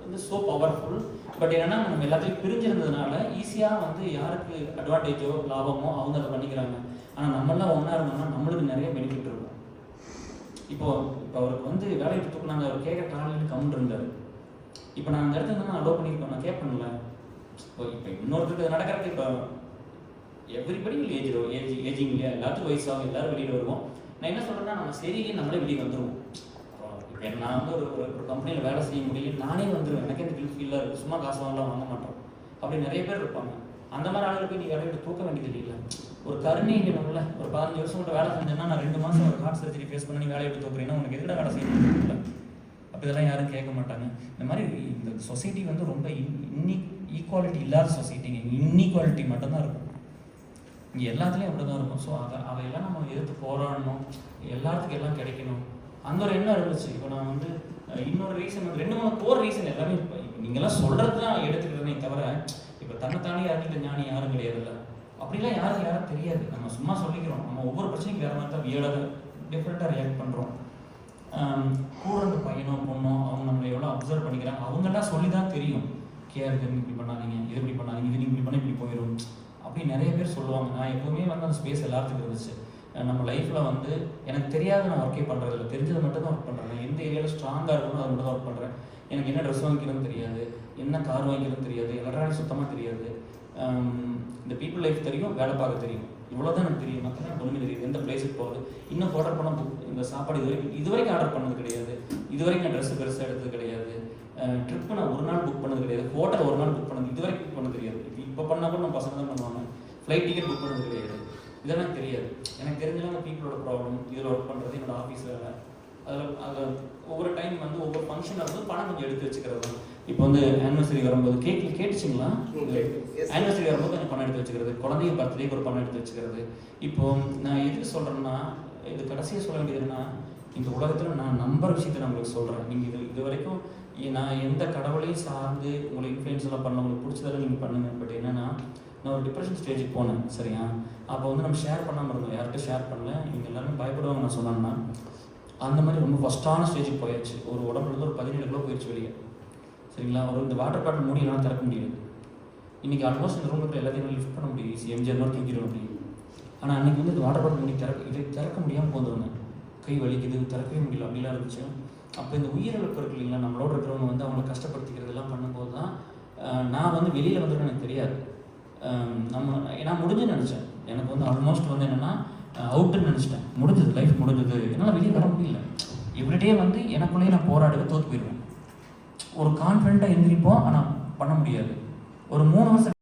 வந்து ஸோ பவர்ஃபுல். பட் என்னென்னா நம்ம எல்லாத்தையும் பிரிஞ்சிருந்ததுனால ஈஸியாக வந்து யாருக்கு அட்வான்டேஜோ லாபமோ அவங்க அதை பண்ணிக்கிறாங்க. ஆனால் நம்மளாம் ஒன்றா இருந்தோம்னா நம்மளுக்கு நிறைய பெனிஃபிட் இருக்கும். இப்போ அவருக்கு வந்து வேலையை தூக்குனாங்க, அவர் கேட்க ட்ராவலிங் கவுண்ட் இருந்தார். இப்போ நான் அந்த இடத்துல நான் அலோவ் பண்ணியிருப்பேன், நான் கேட்பேன்ல. இப்போ இன்னொருத்தருக்கு நடக்கிறதுக்கு இப்போ எவ்ரிபடி ஏஜிங் இல்லையா, எல்லாத்துக்கும் வயசாகும், எல்லாரும் வெளியில் வருவோம். நான் என்ன சொல்கிறேன்னா, நம்ம சரியில்லை நம்மளே வெளியே வந்துடுவோம். இப்போ நான் வந்து ஒரு கம்பெனியில் வேலை செய்ய முடியல, நானே வந்துடுவேன். எனக்கு இந்த கில் ஃபீலாக இருக்குது, சும்மா காசு வாங்க மாட்டோம். அப்படி நிறைய பேர் இருப்பாங்க. அந்த மாதிரி ஆளுகளை போய் நீங்கள் வேலையை தூக்க வேண்டியது இல்லை. ஒரு கருணை இல்லைனும்ல. ஒரு 15 வருஷம் மட்டும் வேலை செஞ்சேன்னா, நான் 2 மாதம் ஒரு ஹார்ட் சர்ஜரி ஃபேஸ் பண்ணி வேலையை விட்டு தூக்குறீங்கன்னா உனக்கு எதுக்கு வேலை செய்ய முடியல. அப்போ இதெல்லாம் யாரும் கேட்க மாட்டாங்க. இந்த மாதிரி இந்த சொசைட்டி வந்து ரொம்ப ஈக்குவாலிட்டி இல்லாத சொசைட்டிங்க. இன்இக்வாலிட்டி மட்டும்தான் இருக்கும் இங்கே, எல்லாத்துலேயும் அப்படி தான் இருக்கும். ஸோ அதையெல்லாம் நம்ம எதிர்த்து போராடணும், எல்லாத்துக்கும் எல்லாம் கிடைக்கணும், அந்த ஒரு எண்ணம் இருந்துச்சு. இப்போ நான் வந்து இன்னொரு ரீசன் வந்து 2-3 கோர் ரீசன் எல்லாமே இப்போ நீங்கள்லாம் சொல்கிறது தான் எடுத்துக்கிறதே தவிர, இப்போ தன்னைத்தானே யாருக்கிட்ட ஞானி யாரும் கிடையாதுல்ல. அப்படிலாம் யாரும் தெரியாது. நம்ம சும்மா சொல்லிக்கிறோம். நம்ம ஒவ்வொரு பிரச்சனைக்கும் வேறு மாதிரி தான் வியர்டாக டிஃப்ரெண்ட்டாக ரியாக்ட் பண்ணுறோம். கூட இருந்த பையனோ பொண்ணோ அவங்க நம்மளை எவ்வளோ அப்சர்வ் பண்ணிக்கிறாங்க, அவங்கெல்லாம் சொல்லி தான் தெரியும். கேருக்கு இப்படி பண்ணாதீங்க, இது இப்படி பண்ணாதீங்க, இது நீங்கள் இப்படி பண்ண இப்படி போயிடும் அப்படி நிறைய பேர் சொல்லுவாங்க. நான் எப்போவுமே வந்து அந்த ஸ்பேஸ் எல்லாத்துக்கும் இருந்துச்சு. நம்ம லைஃப்பில் வந்து எனக்கு தெரியாத நான் ஒர்க்கே பண்ணுறதில்ல, தெரிஞ்சதை மட்டும் தான் ஒர்க் பண்ணுறேன். எந்த ஏரியாவில் ஸ்ட்ராங்காக இருக்கணும் அதை மட்டும் தான் ஒர்க் பண்ணுறேன். எனக்கு என்ன ட்ரெஸ் வாங்கிக்கிறதுன்னு தெரியாது, என்ன கார் வாங்கிக்கிறதுன்னு தெரியாது, எலக்ட்ரானிக் சுத்தமாக தெரியாது. இந்த பீப்புள் லைஃப் தெரியும், வேலை பார்க்க தெரியும், இவ்வளோதான் எனக்கு தெரியும். மக்கள் ஒன்றுமே தெரியுது. எந்த பிளேஸுக்கு போகுது, இன்னும் ஆர்டர் பண்ண இந்த சாப்பாடு இது வரைக்கும் ஆர்டர் பண்ணது கிடையாது. இது வரைக்கும் நான் ட்ரெஸ்ஸு பெருசாக எடுத்தது கிடையாது. ட்ரிப்பு நான் ஒரு நாள் புக் பண்ணது கிடையாது. ஹோட்டல் ஒரு நாள் புக் பண்ணது இது வரைக்கும் புக் பண்ணது தெரியாது. இப்போ பண்ணால் கூட நம்ம பசங்க தான் பண்ணுவாங்க. ஃப்ளைட் டிக்கெட் புக் பண்ணது கிடையாது. இதெல்லாம் தெரியாது. எனக்கு தெரிஞ்சலாம் அந்த பீப்புளோட ப்ராப்ளம். இதில் ஒர்க் பண்ணுறது என்னோட ஆஃபீஸ் வேலை. அதில் ஒவ்வொரு டைம் வந்து ஒவ்வொரு ஃபங்க்ஷன் வரும்போது பணம் கொஞ்சம் எடுத்து வச்சுக்கிறது. இப்போ வந்து ஆனிவர்சரி வரும்போது கேட்டுச்சிங்களா, ஆனிவர்சரி வரும்போது கொஞ்சம் பணம் எடுத்து வச்சுக்கிறது, குழந்தைங்க பர்த்டேக்கு ஒரு பணம் எடுத்து வச்சுக்கிறது. இப்போது நான் எதுக்கு சொல்கிறேன்னா, இது கடைசியாக சொல்ல வேண்டியதுன்னா, இந்த உலகத்தில் நான் நம்புற விஷயத்தை நான் உங்களுக்கு சொல்கிறேன். நீங்கள் இது வரைக்கும் நான் எந்த கடவுளையும் சார்ந்து உங்களை இன்ஃப்ளூயன்ஸ் எல்லாம் பண்ண உங்களுக்கு பிடிச்சதெல்லாம் நீங்கள் பண்ணுங்க. பட் என்னன்னா நான் ஒரு டிப்ரெஷன் ஸ்டேஜுக்கு போனேன் சரியா. அப்போ வந்து நம்ம ஷேர் பண்ணாமல் இருந்தோம், யார்கிட்ட ஷேர் பண்ணல. இவங்க எல்லாருமே பயப்படுவாங்க நான் சொன்னேன்னா. அந்த மாதிரி ரொம்ப ஃபஸ்ட்டான ஸ்டேஜுக்கு போயாச்சு. ஒரு உடம்புல ஒரு 17 கிலோ போயிடுச்சு வெளியே சரிங்களா. ஒரு இந்த வாட்டர் பாட்டில் மூடி எல்லாம் திறக்க முடியாது. இன்றைக்கி ஆல்மோஸ்ட் இந்த ரூமில் எல்லாத்தையும் லிஃப்ட் பண்ண முடியும், ஈஸி எம்ஜிஆர் மாதிரி தூக்கிட முடியும். ஆனால் அன்றைக்கி வந்து இந்த வாட்டர் பாட்டில் மூடி திறக்க முடியாமல் போந்துருந்தேன். கை வலிக்குது, திறக்கவே முடியல, அப்படிலாம் இருந்துச்சு. அப்போ இந்த உயிரிழப்பு இருக்கு இல்லைங்களா, நம்மளோட இருக்கிறவங்க வந்து அவங்களை கஷ்டப்படுத்திக்கிறதெல்லாம் பண்ணும்போது தான் நான் வந்து வெளியில் வந்துட்டு எனக்கு தெரியாது. நான் முடிஞ்சுன்னு நினச்சேன். எனக்கு வந்து ஆல்மோஸ்ட் வந்து என்னென்னா அவுட்டுன்னு நினச்சிட்டேன். முடிஞ்சது, லைஃப் முடிஞ்சது, என்னால் வெளியே வர முடியல. எவ்ரிடே வந்து எனக்குள்ளேயே நான் போராடுவேன், தோற்று போயிடுவேன். ஒரு கான்ஃபிடென்ட்டாக எந்திரிப்போம், ஆனால் பண்ண முடியாது. ஒரு 3 வருஷம்